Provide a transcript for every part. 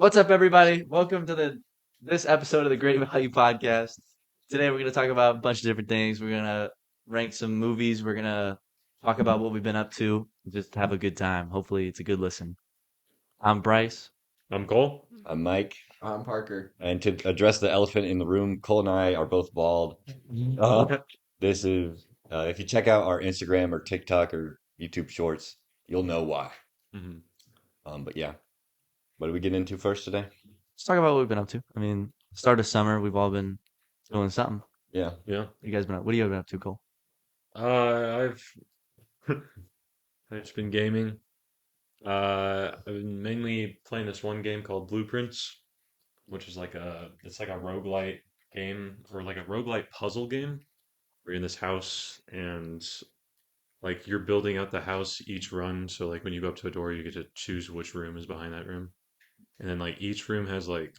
What's up, everybody? Welcome to this episode of the Great Value Podcast. Today, we're going to talk about a bunch of different things. We're going to rank some movies. We're going to talk about what we've been up to. Just have a good time. Hopefully, it's a good listen. I'm Bryce. I'm Cole. I'm Mike, I'm Parker. and to address the elephant in the room, Cole and I are both bald. This is if you check out our Instagram or TikTok or YouTube Shorts, you'll know why. Mhm. But yeah, what do we get into first today? Let's talk about what we've been up to. I mean, start of summer, we've all been doing something. Yeah, Yeah. You guys been up? What have you been up to, Cole? I've I've just been gaming. I've been mainly playing this one game called Blueprints, which is it's like a roguelite game or like a roguelite puzzle game. Where you're in this house and like you're building out the house each run. So like when you go up to a door, you get to choose which room is behind that room. And then like each room has like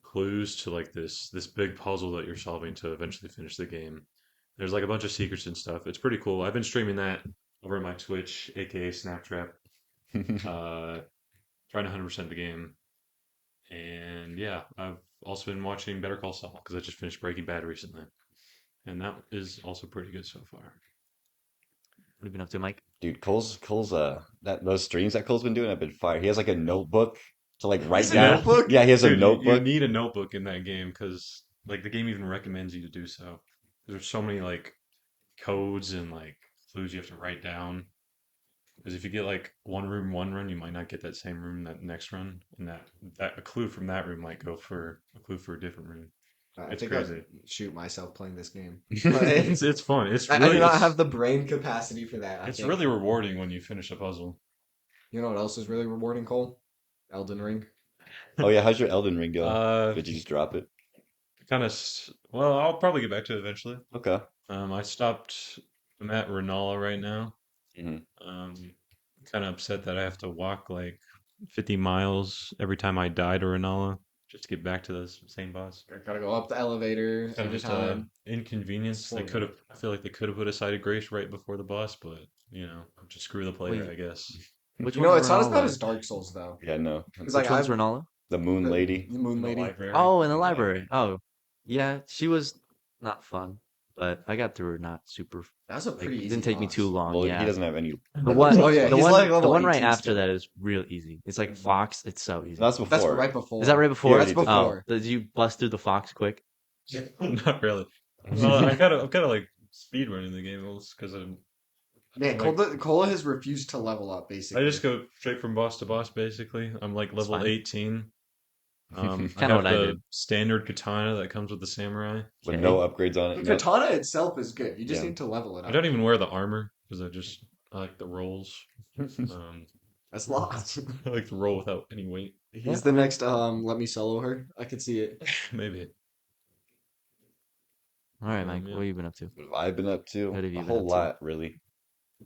clues to like this big puzzle that you're solving to eventually finish the game. There's like a bunch of secrets and stuff. It's pretty cool. I've been streaming that over at my Twitch, aka Snaptrap. Uh, Trying to 100% the game, and yeah, I've also been watching Better Call Saul because I just finished Breaking Bad recently, and that is also pretty good so far. What have you been up to, Mike? dude, Cole's that those streams that Cole's been doing have been fire. He has like a notebook to like write Has a down. notebook? Yeah, he has a Dude, you notebook. need a notebook in that game because like the game even recommends you to do so. There's so many like codes and like clues you have to write down. Because if you get like one run, you might not get that same room that next run, and that a clue from that room might go for a clue for a different room. I It's think crazy. I'd shoot myself playing this game. It's fun. It's I really do not it's, have the brain capacity for that. I it's think. really rewarding when you finish a puzzle. You know what else is really rewarding, Cole? Elden Ring. Oh yeah, how's your Elden Ring going? Uh, Did you just drop it? well, I'll probably get back to it eventually. Okay. I stopped. I'm at Renala right now. hmm Um, Kind of upset that I have to walk like 50 miles every time I die to Renala just to get back to the same boss. I gotta go up the elevator Kind of every just time. inconvenience. They Slow could have. I feel like they could have put a side of grace right before the boss, but just screw the player, Wait. I guess. Which You know, one's it's not as bad Renala? as Dark Souls though. Yeah, no. Because Which like one's I've Renala? The Moon the, Lady. the Moon In the Lady. library. Oh, in the library. Oh, yeah, she was not fun, but I got through her not super. That's a Like, pretty it easy didn't take me boss. too long. Well, Yeah, he doesn't have any. the one, Oh yeah, the he's one, like the level one right 18 after still. that is real easy. It's like Fox. It's so easy. That's That's before. right before. Is that right before? already That's did. before. Oh, did you bust through the Fox quick? Not really. Well, I'm kind of like speed running the game because Man, like- Cola has refused to level up I basically. just go straight from boss to boss. Basically, I'm like That's level fine. 18. I Kinda have what I the did. standard katana that comes with the samurai. With no upgrades on The it. No. katana itself is good. You just Yeah. need to level it I up. don't even wear the armor because I like the rolls. That's lost. I like to roll without any weight. He's the next let me solo her. I could see it. Maybe. All right, Mike. Yeah. What have you been up to? What have I been up to? What have you A been whole up to? lot, really.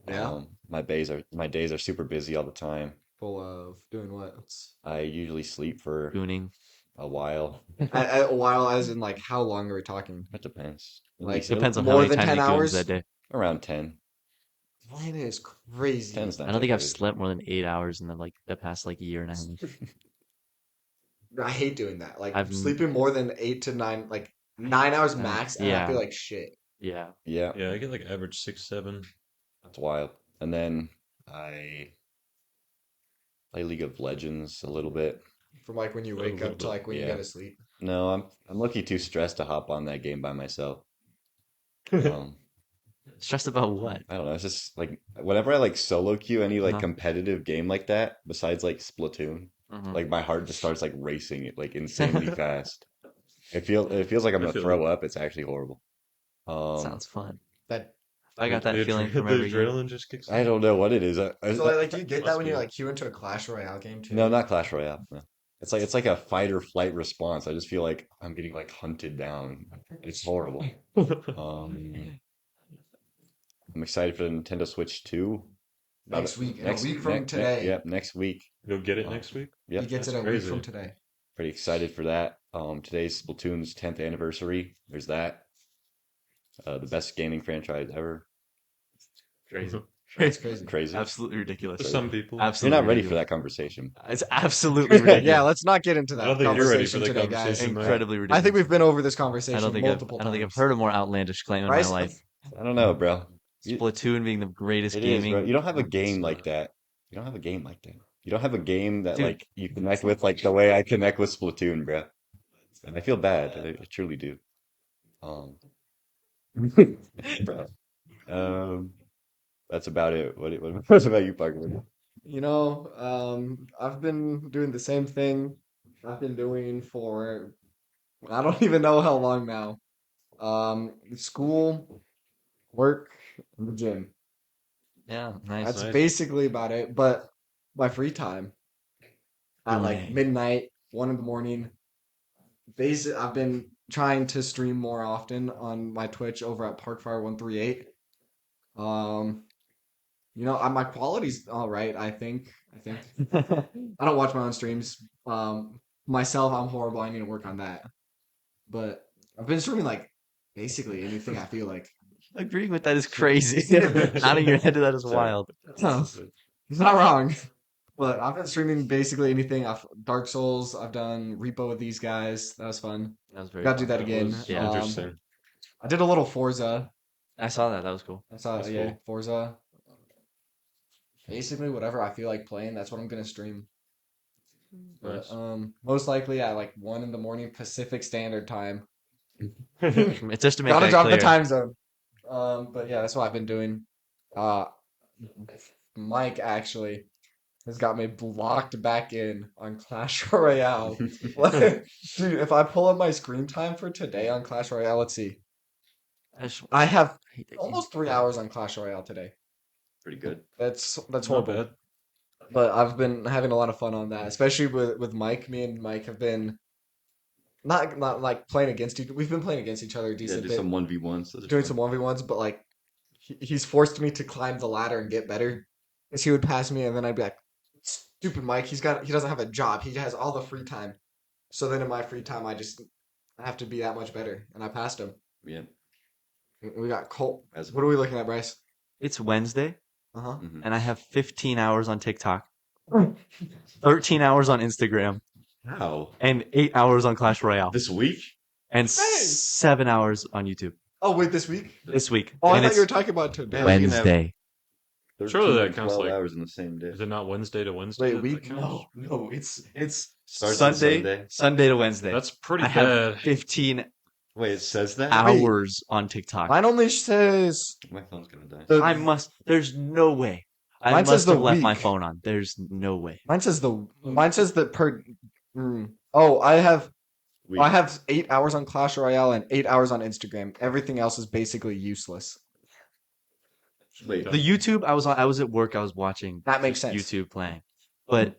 Yeah. My days are super busy all the time. Full of doing what? I usually sleep for Gooning. a while. A while as in like how long are we talking? It depends. Like, Decent- Depends on how More many than times 10 you gooned hours? that day. around 10. That is crazy. 10's not I don't that think I've good. slept more than 8 hours in the past like year and a half. I hate doing that. Like I've- sleeping more than 8 to 9, like 9 hours Uh, max, and I yeah. feel like shit. Yeah. Yeah, Yeah, I get like average 6, 7. that's wild. And then I play League of Legends a little bit. From like when you A wake little up to bit, like when you yeah. go to sleep. No, I'm lucky too stressed to hop on that game by myself. Stressed about what? I don't know. It's just like whenever I like solo queue any like Uh-huh. competitive game like that, besides like Splatoon, Mhm. like my heart just starts like racing it like insanely fast. It feels like I'm I gonna feel throw it. up. It's actually horrible. Sounds fun. That I got that The feeling adre- from the every game. adrenaline just kicks I in. don't know what it is. so like do you get that Must when you be. like queue into a Clash Royale game too? No, not Clash Royale. No. It's like a fight or flight response. I just feel like I'm getting like hunted down. It's horrible. Um, I'm excited for the Nintendo Switch 2. Next week, in a week from today. Yep, next week. You'll get it Oh. next week. He Yep, gets it That's a week crazy. from today. pretty excited for that. Today's Splatoon's 10th anniversary. There's that. The best gaming franchise ever. Crazy. That's crazy. Crazy. Absolutely ridiculous. To some people. You're Absolutely not ready for ridiculous. that conversation. It's absolutely ridiculous. Yeah, let's not get into I that don't think you're ready conversation for that today, guys. conversation, man. Incredibly I ridiculous. think we've been over this conversation multiple I don't think I've times. heard a more outlandish claim in Bryce? my life. I don't know, bro. You- Splatoon being the greatest It is, gaming. bro. You don't have a It's, game like that. You don't have a game like that. You don't have a game that Dude. like you connect with like the way I connect with Splatoon, bro. And I feel bad. I truly do. Um, bro. That's about it. What about you, Parker? You know, I've been doing the same thing I've been doing for I don't even know how long now. School, work, and the gym. Yeah, nice. That's Nice. basically about it. But my free time at like Right. midnight, 1 in the morning. I've been trying to stream more often on my Twitch over at Parkfire138. My quality's all right. I think. I don't watch my own streams. Myself, I'm horrible. I need to work on that. But I've been streaming like basically anything I feel like. Agreeing with that is crazy. Nodding your head to that is Sorry. wild. No, he's not wrong. But I've been streaming basically anything. Dark Souls. I've done Repo with these guys. That was fun. That was very Gotta do fun. that again. was Yeah. interesting. I did a little Forza. I saw that. That was cool. I saw That's yeah, cool. Forza. Basically, whatever I feel like playing, that's what I'm gonna stream. But, Nice. most likely at like 1 in the morning Pacific Standard Time. It's just to make Gotta that drop clear. the time zone. But yeah, that's what I've been doing. Mike actually has got me blocked back in on Clash Royale. Dude, if I pull up my screen time for today on Clash Royale, let's see. I have hate that game. almost 3 hours on Clash Royale today. Pretty good. That's Not horrible. bad. But I've been having a lot of fun on that, especially with Mike. Me and Mike have been not like playing against each. We've been playing against each other a Yeah, decent do bit, some 1v1s. Those are doing fun. some 1v1s. But like, he's forced me to climb the ladder and get better. Because he would pass me, and then I'd be like, "Stupid Mike! He doesn't have a job. He has all the free time." So then in my free time, I have to be that much better, and I passed him. Yeah. We got Colt. As What are we looking at, Bryce? It's Wednesday, Uh-huh. Mhm. and I have 15 hours on TikTok, 13 hours on Instagram, How? and 8 hours on Clash Royale, This week? and Dang. 7 hours on YouTube Oh wait, this week? this week. Oh, I and thought it's you were talking about today. Yeah, you can have- Wednesday. Surely 13 that and counts 12 like- hours in the same day. Is it not Wednesday to Wednesday? Wait, that week? counts? No, it's Starts on Sunday Sunday? to Wednesday. That's pretty I have bad. 15 Wait, it says that? hours on TikTok. Mine only says My phone's gonna die. There's no way. I Mine says must have the left my week. phone on. There's no way. mine says the per. Oh, I have Week. 8 hours on Clash Royale and 8 hours on Instagram. Everything else is basically useless. Wait, The YouTube I was at work, I was watching That makes just sense. YouTube playing. But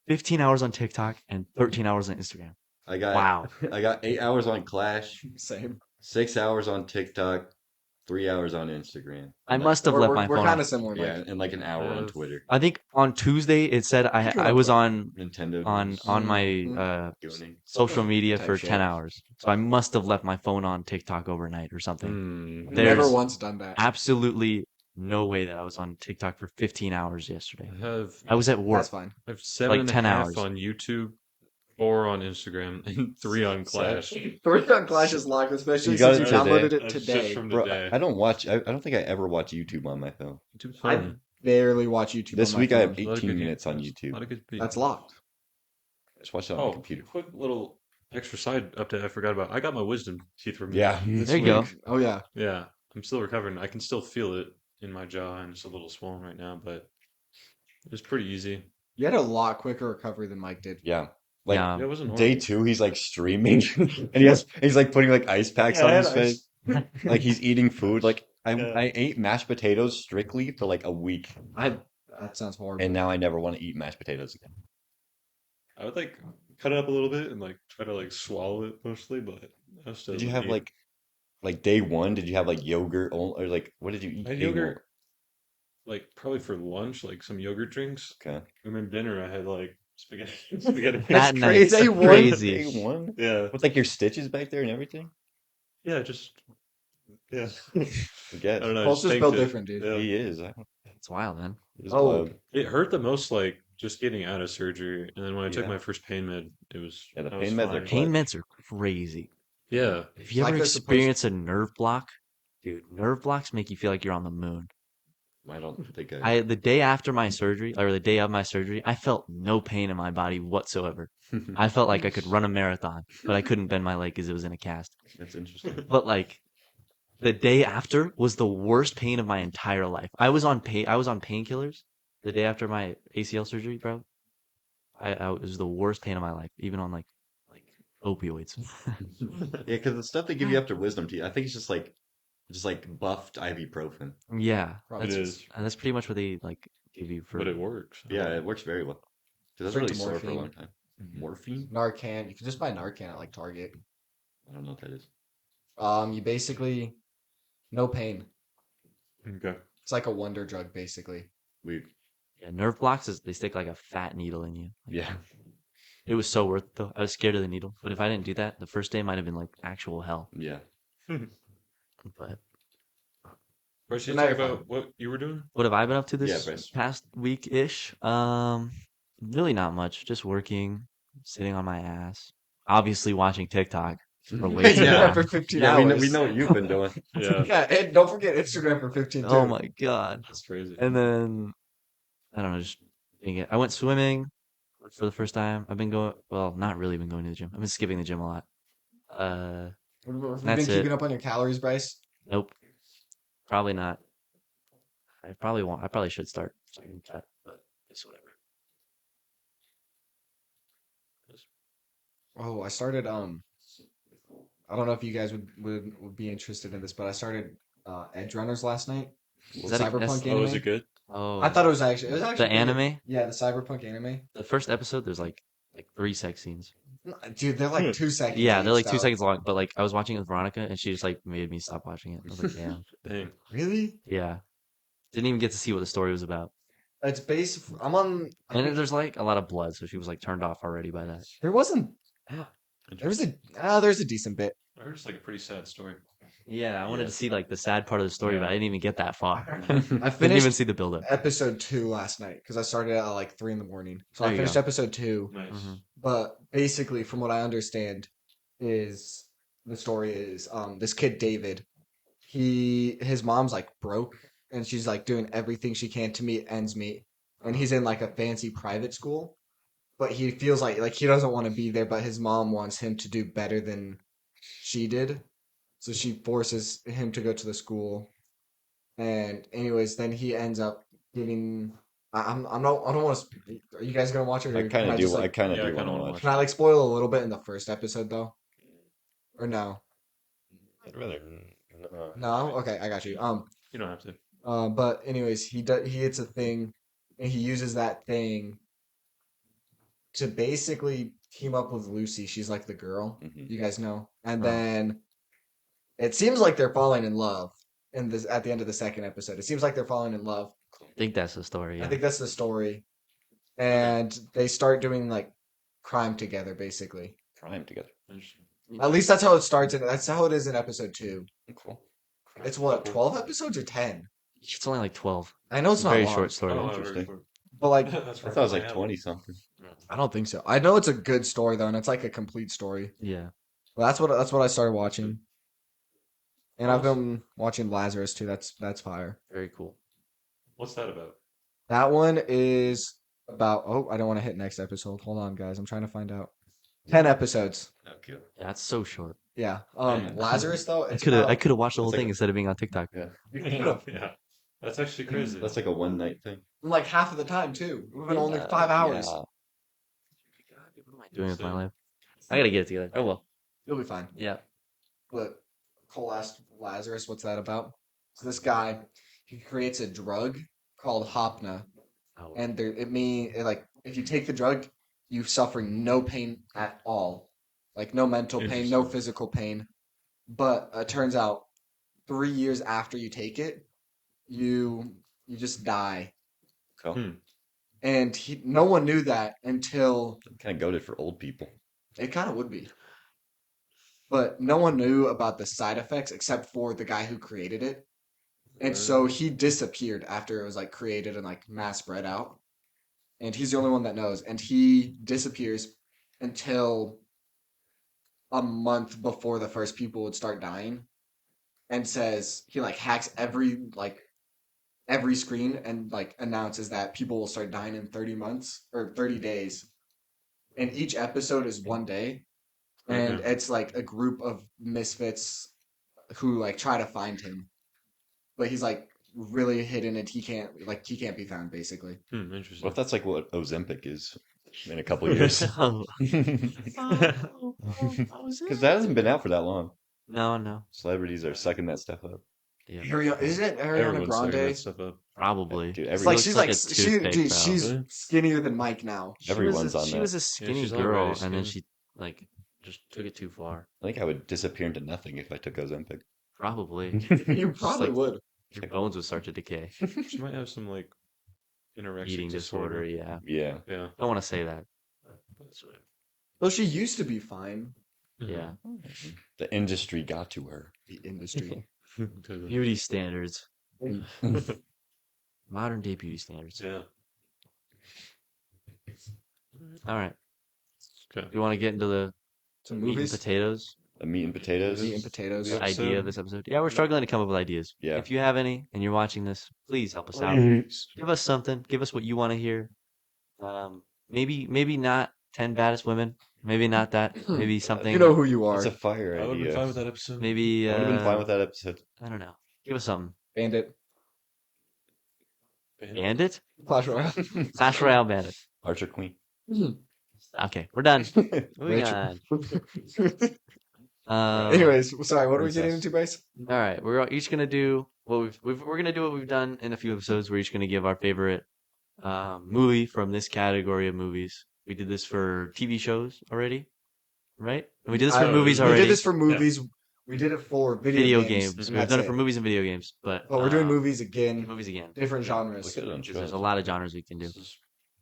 15 hours on TikTok and 13 hours on Instagram. I got Wow. I got 8 hours on Clash, Same. 6 hours on TikTok, 3 hours on Instagram. I And must have left my We're phone kind on. of similar. Yeah, Mike. and like an hour on Uh, Twitter. I think on Tuesday it said I was on Nintendo news, on my Mhm. gaming. social media Type for shit. 10 hours. So I must have left my phone on TikTok overnight or something. Hmm. I've There's never once done that. absolutely no way that I was on TikTok for 15 hours yesterday. I I was at work. That's fine. have 7.5 hours. on YouTube, 4 on Instagram, and 3 on Clash. 3 on Clash is locked, especially You got since it you today? downloaded it That's just today. from Bro, today. I don't watch. I don't think I ever watch YouTube on my phone. YouTube's I fun. barely watch YouTube. This on my week I have phone. A lot of 18 good minutes on games. A YouTube. lot of good people. That's locked. Just watch it on my Oh, computer. quick little extra side update I forgot about. I got my wisdom teeth removed. Yeah. This There you go. week. Oh yeah. Yeah, I'm still recovering. I can still feel it in my jaw, and it's a little swollen right now, but it was pretty easy. You had a lot quicker recovery than Mike did. Yeah. Like Yeah. Yeah, it wasn't day horrible. 2, he's like streaming, and he's like putting like ice packs Yeah, on I his had face. Like he's eating food. Like Yeah. I ate mashed potatoes strictly for like a week, That sounds horrible. and now I never want to eat mashed potatoes again. I would like cut it up a little bit and like try to like swallow it mostly, but I still Did you wouldn't have eat. like day 1? Did you have like yogurt or like what did you eat? I had day yogurt like probably for lunch, like some yogurt drinks, 1? Okay. and then dinner I had like spaghetti. spaghetti. That night's crazy. crazy. Day 1 Yeah, with like your stitches back there and everything. yeah, just Yeah. I guess. I don't know. I Culture's just built think that- different, dude. Yeah. He is. It's wild, man. He's Oh. wild. It hurt the most, like just getting out of surgery, and then when I took Yeah. my first pain med, it was Yeah, the I was pain meds are fine. Pain Clutch. meds are crazy. Yeah, If you Like ever they're supposed- experience a nerve block, dude, nerve blocks make you feel like you're on the moon. I don't think I. The day after my surgery, or the day of my surgery, I felt no pain in my body whatsoever. I felt like I could run a marathon, but I couldn't bend my leg because it was in a cast. That's interesting. But like the day after was the worst pain of my entire life. I was on painkillers the day after my ACL surgery, bro. It was the worst pain of my life, even on like opioids. Yeah, because the stuff they give you after wisdom teeth, I think it's just like buffed ibuprofen. Yeah, Probably it that's, is, and that's pretty much what they like give you for. but it works. Yeah, it works very well. Because Straight that's to really sore for a morphine. long time. Morphine? Narcan. You can just buy Narcan at like Target. I don't know what that is. You basically no pain. Okay. It's like a wonder drug, basically. Weird. Yeah, nerve blocks they stick like a fat needle in you. Like, Yeah. it was so worth it though. I was scared of the needle, but if I didn't do that, the first day might have been like actual hell. Yeah. But Bryce, you Now talk you're about what you were doing? what have I been up to this Bryce. past week ish? Really not much. Just working, sitting on my ass. Obviously watching TikTok for way too Yeah. long. For 15 Yeah, hours. we know what you've been doing. Yeah, Yeah, and don't forget Instagram for 15 too. Oh my god. that's crazy. And then I don't know, just being it. I went swimming for the first time. I've been going well, not really been going to the gym. I've been skipping the gym a lot. Have you That's been keeping it. up on your calories, Bryce? Nope. Probably not. I probably won't. I probably should start. But it's whatever. Oh, I started I don't know if you guys would be interested in this, but I started Edge Runners last night. Is The that a- that's- Cyberpunk Oh, anime. is it good? Oh, I thought it was actually the pretty good. anime. Yeah, the Cyberpunk anime. The first episode, there's like 3 sex scenes. Dude, they're like 2 seconds. Yeah, they're like each, 2 though. seconds long. But like I was watching it with Veronica, and she just like made me stop watching it. I was like, damn. Dang. Really? Yeah. Didn't even get to see what the story was about. It's based. I'm on. And there's like a lot of blood, so she was like turned off already by that. There wasn't. There's a decent bit. I heard it's like a pretty sad story. Yeah, I wanted Yeah. to see like the sad part of the story, but I didn't even get that far. I Didn't even finished see the build up. episode 2 last night because I started at like 3 in the morning. So There I you finished go. episode 2. Nice. Mhm. But basically, from what I understand, is the story is this kid David. His mom's like broke, and she's like doing everything she can to meet ends meet, and he's in like a fancy private school, but he feels like he doesn't want to be there, but his mom wants him to do better than she did, so she forces him to go to the school, and anyways, then he ends up getting. I don't want to. Are you guys gonna watch it? Or I can kind of do. just, I like, kind of Yeah, I do kinda want to wanna watch. can I like spoil a little bit in the first episode though? Or no? I'd rather. No? Okay, I got you. You don't have to. But anyways, he hits a thing, and he uses that thing to basically team up with Lucy. She's like the girl, Mhm. you guys know. And Oh. then it seems like they're falling in love in this at the end of the second episode. It seems like they're falling in love. I think that's the story. I Yeah. think that's the story. And they start doing like crime together, basically. Prime together. Interesting. At least that's how it starts, and that's how it is in episode 2. Cool. It's what, 12 episodes or 10? It's only like 12. I know it's not Very long, short story. Oh, interesting. very but like That's I thought it was like 20 something. I don't think so. I know it's a good story though, and it's like a complete story. Yeah. Well, that's what I started watching, and I've Awesome. been watching Lazarus too. That's fire. Very cool. What's that about? That one is about. Oh, I don't want to hit next episode. Hold on, guys. I'm trying to find out. 10 episodes. Okay. Yeah, that's so short. Yeah. Man. Lazarus though. I It's could have about- watched the whole It's like thing a- instead of being on TikTok. Yeah. Yeah. That's actually crazy. That's like a one night thing. like half of the time too. We've been only Yeah, 5 hours. yeah. What am I doing with my life? I gotta get it together. Oh well. You'll be fine. Yeah. But Cole asked Lazarus, "What's that about?" So this guy, he creates a drug called Hopna. Oh, And like if you take the drug, you suffer no pain at all, like no mental pain, no Interesting. physical pain. But it turns out 3 years after you take it, you just die. Cool. Hmm. And no one knew that until Kind of goaded for old people. it kind of would be. but no one knew about the side effects except for the guy who created it. And so he disappeared after it was like created and like mass spread out. And he's the only one that knows. And he disappears until a month before the first people would start dying, and says he like hacks every screen and like announces that people will start dying in 30 months or 30 days. And each episode is one day. And Okay. it's like a group of misfits who like try to find him. But he's like really hidden and he can't be found basically. Interesting. What if that's like what Ozempic is in a couple of years? Oh. Because that hasn't been out for that long. No. Celebrities are sucking that stuff up. Yeah, Isn't it Ariana Everyone's sucking that Grande? stuff up. probably. Dude, It's every, like looks she's like like a she toothpick, dude, bro. she's Really? skinnier than Mike now. Everyone's on she that. was a skinny she's girl, already and then skinny. she like just took it too far. I think I would disappear into nothing if I took Ozempic. Probably. You probably like- would. Your bones would start to decay. She might have some like anorexic Eating disorder, yeah. Yeah. Yeah. Don't want to say that. Well, she used to be fine. Yeah. The industry got to her. The industry. Mhm. Beauty standards. Modern day beauty standards. Yeah. All right. Okay. You want to get into the Some meat and movies. potatoes The meat and potatoes. Meat and potatoes. Yeah. idea Episode. of this episode? Yeah, we're struggling to come up with ideas. Yeah. If you have any and you're watching this, please help us out. Give us something. Give us what you want to hear. Maybe not 10 baddest women. Maybe not that. Maybe something. You know who you are. It's a fire I would have been idea. fine with that episode. Maybe I would have been fine with that episode. I don't know. Give us something. Bandit. Bandit? Clash Royale. Clash Royale Bandit. Archer Queen. Okay, we're done. Moving Rachel. on. Anyways, sorry, what are we Princess. getting into, Bryce? All right, we're each gonna do what we're gonna do what we've done in a few episodes. We're each gonna give our favorite movie from this category of movies. We did this for TV shows already, right? And we did this for movies We already. did this for movies. We did it for video games. We've That's done it for movies and video games, but But we're doing movies again. movies again. Different We genres. could have done Because there's shows. a lot of genres we can do.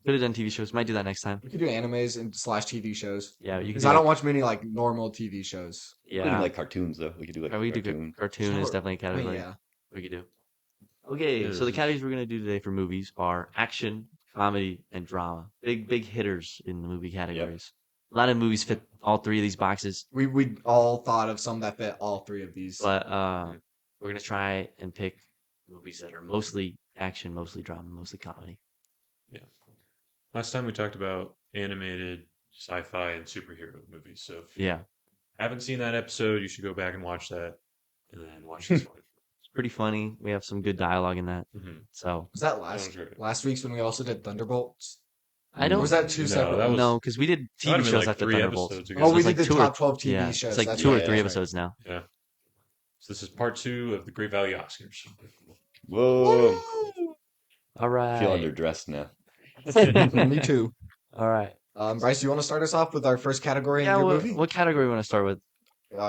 Could have done TV shows. Might do that next time. We could do animes and slash TV shows. Yeah, you can. Because do I don't like- watch many like normal TV shows. We could Yeah, do like cartoons though. We could do like Or we could do cartoon. cartoon is Sure. definitely a I mean, category yeah. we could do. Okay, so the categories we're gonna do today for movies are action, comedy, and drama. Big hitters in the movie categories. A lot of movies fit all three of these boxes, We all thought of some that fit all three of these. but we're gonna try and pick movies that are mostly action, mostly drama, mostly comedy. Last time we talked about animated sci-fi and superhero movies. So if you Yeah, haven't seen that episode, you should go back and watch that, and then watch this one. it's pretty funny. We have some good dialogue in that. Mhm. So was that That was great. last week's when we also did Thunderbolts? I Or don't was that two No, separate? that was- know because we did That TV would've been shows like after 3 Thunderbolts. episodes ago. Oh, So we it's did like the two or- top 12 TV Yeah, shows. it's like That's 2 or right, 3 that's right. episodes now. So this is part 2 of the Great Valley Oscars. Whoa. All I feel right, underdressed now. Me too. all right. Bryce, do you want to start us off with our first category Yeah, in your what, movie? what category we want to start with?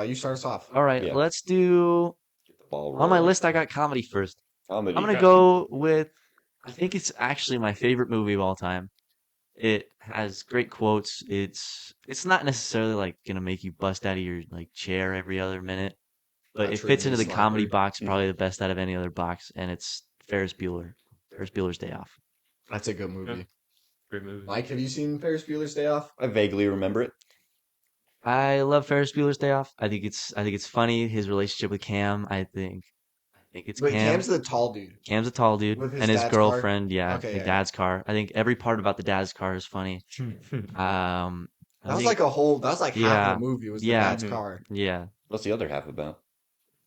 You start us off. All right, Yeah. let's do. Get the ball On my rolling. list, I got comedy first. Comedy. I'm gonna Okay. go with. I think it's actually my favorite movie of all time. It has great quotes. It's not necessarily like gonna make you bust out of your like chair every other minute, but Not it true, fits into the it's comedy likely. box probably the best out of any other box, and it's Ferris Bueller. Ferris Bueller's Day Off. That's a good movie. Great movie. Mike, have you seen Ferris Bueller's Day Off? I vaguely remember it. I love Ferris Bueller's Day Off. I think it's funny. His relationship with Cam. I think it's But Cam. Cam's the tall dude. Cam's a tall dude, With his and his dad's car? girlfriend. Yeah, Okay, the yeah. dad's car. I think every part about the dad's car is funny. I That was think- like a whole. That was like half Yeah. of the movie was the Yeah. dad's Mhm. car. yeah. What's the other half about?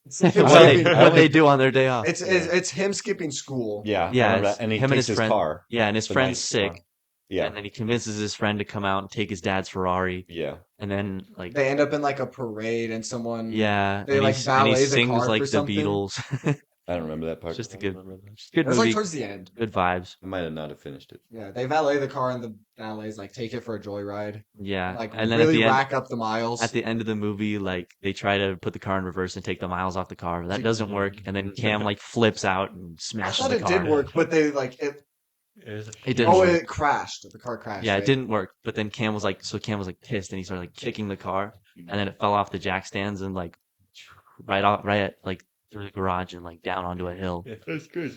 what I they do on their day off. It's him skipping school. Yeah. I Yeah, remember it's that. And he him and takes his his friend- car. Yeah, and his The friend's nice sick, car. Yeah. and then he convinces his friend to come out and take his dad's Ferrari, Yeah. and then like They end up in like a parade and someone. yeah, they, and, like, and he valet the sings car like for the something. Beatles. I don't remember that part. It's just a I good, don't remember that. good It was movie. like towards the end. Good vibes. I might have not have finished it. Yeah, they valet the car and the valets like take it for a joyride. Yeah, Like and then really at the end, rack up the miles. at the end of the movie, like they try to put the car in reverse and take the miles off the car. That doesn't work, and then Cam like flips out and I smashes thought the it car. did work, but they like it. It didn't Oh, work. it crashed. The car crashed. Yeah, right? it didn't work. But then Cam was like pissed, and he started like kicking the car. and then it fell off the jack stands and like right at like through the garage and like down onto a hill. That's good.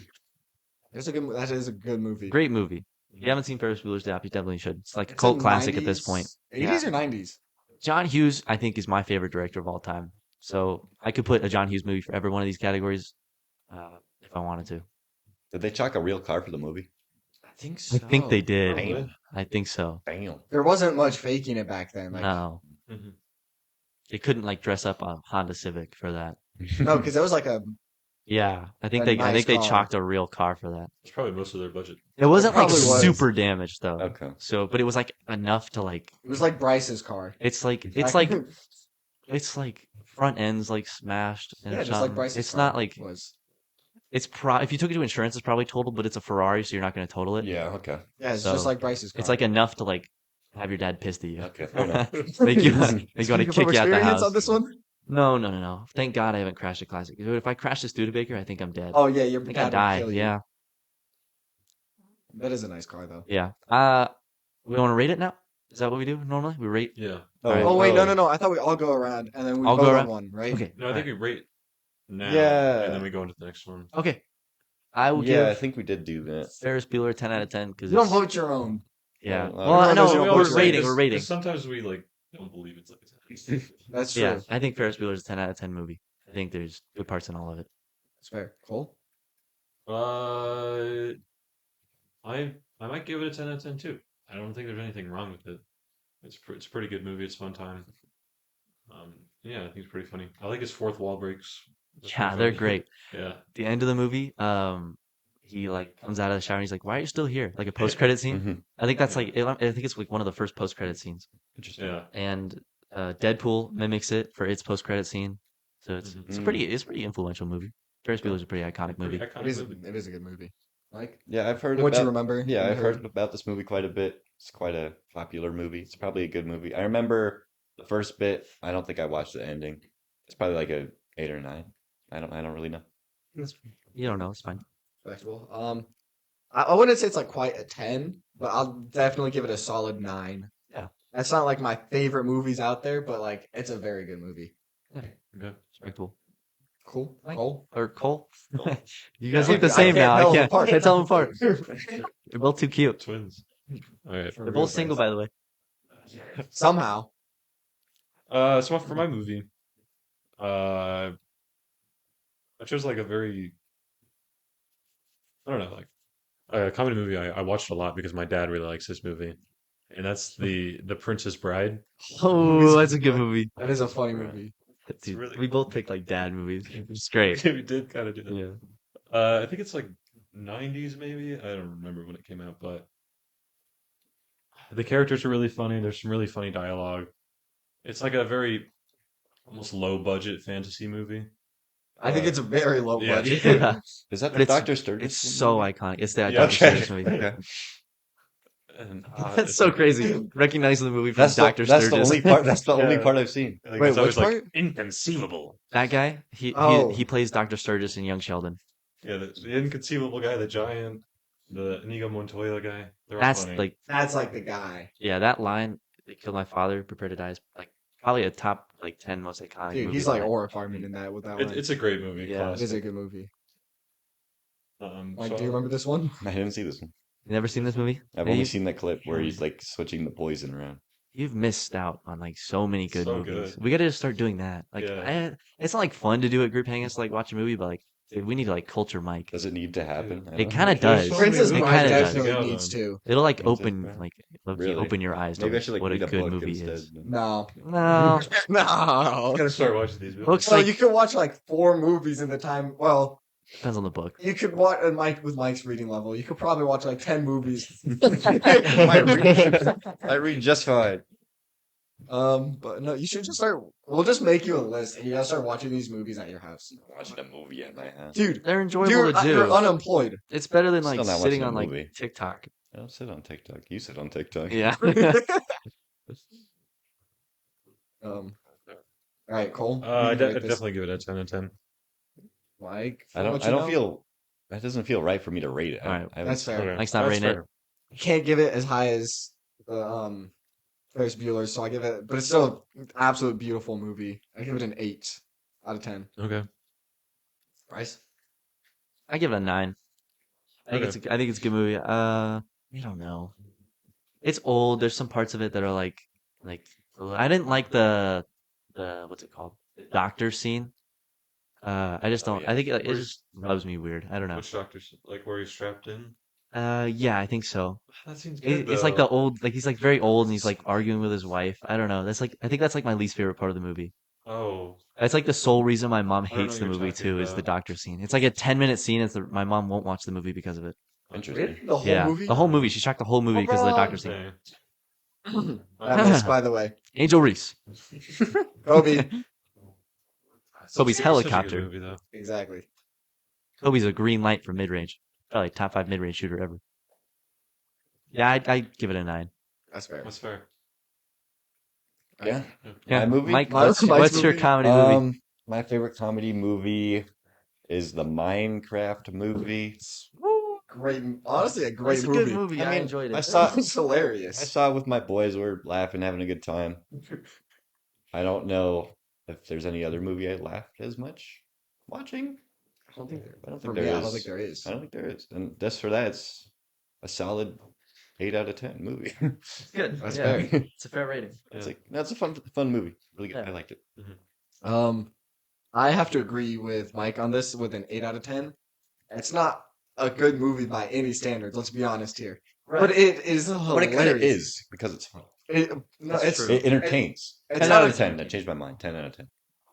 That is a good movie. Great movie. If you haven't seen Ferris Bueller's Day Off, you definitely should. It's like a cult classic at this point. 80s or 90s? John Hughes, I think, is my favorite director of all time. So I could put a John Hughes movie for every one of these categories if I wanted to. Did they chalk a real car for the movie? I think so. I think they did. Probably. I think so. Damn. There wasn't much faking it back then. Like, No, Mhm. they couldn't like dress up a Honda Civic for that. no, because it was like a. Yeah, I think A I nice think they car. chalked a real car for that. It's probably most of their budget. It wasn't like probably was. super damaged though. Okay. So, but it was like enough to like. It was like Bryce's car. It's like it's like front ends like smashed and yeah, just like something. Bryce's It's car not like was. it's if you took it to insurance, it's probably totaled, but it's a Ferrari, so you're not going to total it. Yeah. Okay. Yeah, it's So, just like Bryce's car. It's like enough to like have your dad pissed at you. Okay. Fair enough. make you want to Speaking kick from you out the experience house. on this one. No. Thank God I haven't crashed a classic. Dude, if I crash a Studebaker, I think I'm dead. Oh yeah, your I think dad I would die. kill you. Yeah, That is a nice car though. yeah. We want to rate it now? Is that what we do normally? We rate. Yeah. Alright. Oh wait, no. I thought we all go around and then we All vote go on around? one, right? Okay. No, I think we rate now. Yeah. And then we go into the next one. Okay. I will Yeah, I give think we did do that. Ferris Bueller 10 out of 10 because You don't vote your own. Yeah. Well, Well, I everyone know knows you don't we're vote your rating. own. We're rating. Sometimes we like don't believe it's like a 10. That's true. Yeah, I think Ferris Bueller is a 10 out of 10 movie. I think there's good parts in all of it. That's fair. Cole. I might give it a 10 out of 10 too. I don't think there's anything wrong with it. It's a pretty good movie. It's a fun time. Yeah, I think it's pretty funny. I like his fourth wall breaks. That's Yeah, pretty they're funny. great. Yeah. The end of the movie, he like comes out of the shower and he's like, "Why are you still here?" Like a post credit scene. Mhm. I think that's like I think it's like one of the first post credit scenes. Interesting. Yeah. And Deadpool mimics it for its post credit scene. So it's Mhm. it's a pretty influential movie. Ferris Bueller's a pretty iconic Pretty movie. iconic movie. It is a good movie. Like Yeah, I've heard what about. you remember? Yeah, You I've heard about this movie quite a bit. It's quite a popular movie. It's probably a good movie. I remember the first bit. I don't think I watched the ending. It's probably like a 8 or 9. I don't really know. You don't know, it's fine. Respectable. I wouldn't say it's like quite a 10, but I'll definitely give it a solid 9. Yeah. That's not like my favorite movies out there, but like it's a very good movie. Okay. Respectable. Cool. Like- Cole. Or Cole. You Yeah, guys I look the can't same now. tell I them can't, apart. can't tell them apart. They're both too cute. Twins. All right. They're both single, by the way. Somehow. So for my movie, I chose like a very, I don't know, like a comedy movie I watched a lot because my dad really likes this movie, and that's the Princess Bride. Oh, that's a good movie. That is a funny movie. Dude, really we both picked like dad movies. It's great. We did kind of do that. Yeah. I think it's like 90s maybe. I don't remember when it came out, but the characters are really funny. There's some really funny dialogue. It's like a very almost low budget fantasy movie. I think it's a very low Yeah. budget. Yeah. Is that But the it's- Dr. Sturgis? It's so iconic. It's the Yeah, Dr. okay. Sturgis movie. Okay. And, That's so crazy. Recognizing the movie from That's Dr. that's Sturgis. the only part. That's the only Yeah. part I've seen. like, Wait, it's always which like part? inconceivable. That guy, Oh. he plays Dr. Sturgis in Young Sheldon. Yeah, the inconceivable guy, the giant, the Inigo Montoya guy. They're all That's funny. like, That's like the guy. yeah, that line, "They killed my father, prepare to die," is like probably a top like 10 most iconic. Dude, movie he's like line. Aura Farming in that with that one. It's a great movie. Yeah. It is a good movie. Mike, So- do you remember this one? I didn't see this one. You never seen this movie? I've Yeah, only you- seen that clip where he's like switching the poison around. You've missed out on like so many good So movies. good. We got to just start doing that. Like, Yeah. it's not like fun to do at group hangouts, like watch a movie, but like, dude, we need to like culture Mike. Does it need to happen? I It don't kind of know. does. so Princess It many Bride kind of movies does. to go definitely on. needs to. It'll like Princess open Bride. like low-key Really? open your eyes to Maybe I should like what a read a good book movie instead. is. No. No, No. Gotta start watching these movies. books So like you could watch like 4 movies in the time. Well, depends on the book. you could watch Mike with Mike's reading level. You could probably watch like 10 movies. I read just fine. But no, you should just start. We'll just make you a list, and you gotta start watching these movies at your house, Watching a movie at my house. dude. They're enjoyable You're, to do. you're unemployed. It's better than Still like not sitting watching a on like movie. TikTok. I don't sit on TikTok. You sit on TikTok. Yeah. All right, Cole. I'd you can rate this. definitely give it a 10 out of 10. Mike. I don't. what I you don't know? feel. That doesn't feel right for me to rate it. All right. I haven't- That's fair. Okay. Mike's not That's rating it. fair. You can't give it as high as the Ferris Bueller, so I give it, but it's still an absolute beautiful movie. I give it an 8 out of 10. Okay. Bryce? I give it a 9. Okay. I think it's a good movie. I don't know. It's old. There's some parts of it that are like I didn't like the what's it called? The doctor scene. I just Oh, don't. yeah. I think it Where's- just rubs me weird. I don't know. Which doctor's like where he's strapped in? Yeah, I think so. That seems good It's like the old, like he's like very old and he's like arguing with his wife. I don't know. That's like I think that's like my least favorite part of the movie. Oh, That's like the sole reason my mom I don't know hates what the you're movie talking too is the about. doctor scene. It's like a 10-minute scene. My mom won't watch the movie because of it. Interesting. The whole Yeah, movie? the whole movie. She tracked the whole movie because of the doctor scene. Okay. That miss, by the way. Angel Reese, Kobe. Kobe's Such a good helicopter. movie, though. Exactly. Kobe's a green light for mid range. Probably top 5 mid range shooter ever. Yeah, I give it a 9. That's fair. That's fair. Yeah. Yeah, My movie? Mike, Mike's what's your movie? comedy movie? My favorite comedy movie is the Minecraft movie. Great, honestly, a great It's a movie. good movie. I mean, enjoyed it. I saw It's hilarious. I saw it with my boys. We're laughing, having a good time. I don't know if there's any other movie I laughed as much watching. I don't think there I don't is. think there is. I don't think there is. And just for that, it's a solid 8 out of 10 movie. It's good. That's yeah. fair. It's a fair rating. It's like that's a fun movie. Really good. Yeah. I liked it. I have to agree with Mike on this with an 8 out of 10. It's not a good movie by any standards. Let's be honest here, but it is hilarious. But it kind of is because it's fun. No, That's it's true. It entertains. It's 10 not out a- of 10. I changed my mind. 10 out of 10.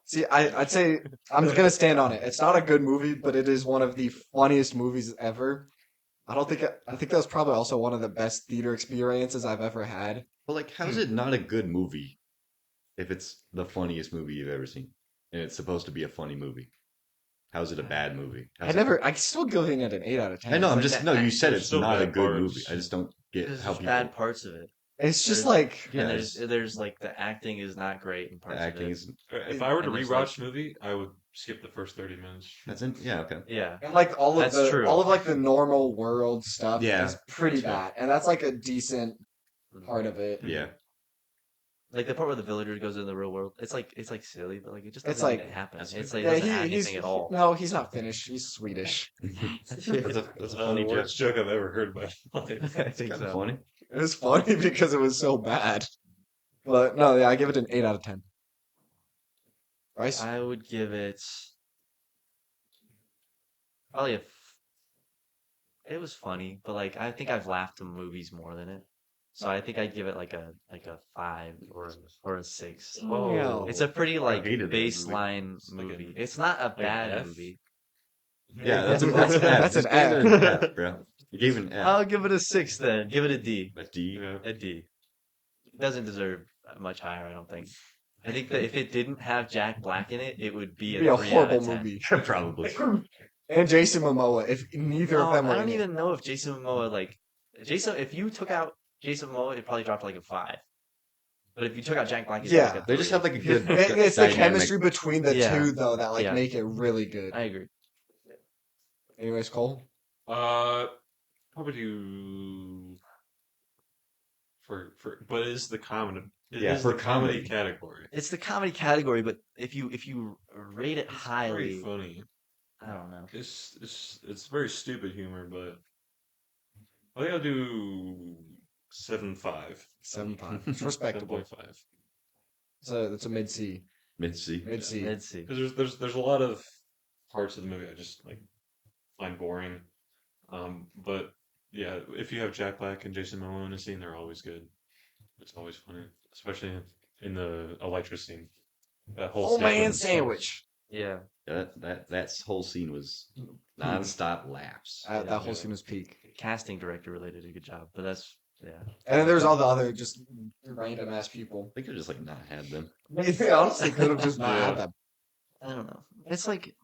See, I'd say I'm gonna stand on it. It's not a good movie, but it is one of the funniest movies ever. I think that was probably also one of the best theater experiences I've ever had. But like, how's it not a good movie if it's the funniest movie you've ever seen, and it's supposed to be a funny movie? How's it a bad movie? I still giving it an 8 out of 10. I know. I'm like just that no. You act- said there's it's still not a bad good parts. movie. I just don't get There's how just people. bad parts of it. It's just There's- like Yeah, And there's like the acting is not great in parts The acting of it. is If I were to And there's, rewatch the movie, I would skip the first 30 minutes. that's in. Yeah. Okay. Yeah. and like That's true. all of like the normal world stuff Yeah, is pretty that's bad, and that's like a decent part of it. Yeah. Like the part where the villager goes into the real world. It's like silly, but like it just It's doesn't like- even happen. That's It's good. like it Yeah, doesn't add he's anything at all. no, he's not Finnish. He's Swedish. That's a funny the joke. worst joke I've ever heard in my life. I think Kinda so. funny. It was funny because it was so bad. But no, yeah, I give it an 8 out of 10. Bryce? I would give it probably it was funny, but like I think I've laughed in movies more than it. So I think I'd give it like a 5 or a 6. Oh. It's a pretty like hated that movie. baseline It's like movie. a- It's not a like an bad F? movie. Yeah, that's an That's F. an Just F. give it an F, bro. You gave it an F. I'll give it a 6 then. Give it a D. A D. Yeah. A D. It doesn't deserve much higher, I don't think. I think that if it didn't have Jack Black in it, it would be It'd be a 3 out horrible of 10. movie. Probably. And Jason Momoa, if neither No, of them I were don't in it. even know if Jason Momoa if you took out Jason Momoa, it probably dropped like a 5. But if you took out Jack Black, it's Yeah. like a They just 3. have like a good. It's the dynamic. chemistry between the Yeah. two, though, that like Yeah. make it really good. I agree. Anyways, Cole? Probably do but it's the comedy. It Yeah, is for the comedy comedy. category. It's the comedy category, but if you rate it It's highly, very funny. I don't know. It's very stupid humor, but I think I'll do 7.5. 7.5. It's respectable. 7.5. So it's a mid C. Mid-C. Mid C. Let's see. Because there's a lot of parts of the movie I just like find boring. But yeah, if you have Jack Black and Jason Momoa in a scene, they're always good. It's always funny, especially in the Elytra scene. That whole Oh man, sequence. sandwich. Yeah. That whole scene was non-stop laughs. That Yeah. whole scene was peak. Casting director really did a good job, but that's yeah. And then there's all the other just random ass people. They could have just like not had them. They honestly could have just not Yeah. had that. I don't know. It's like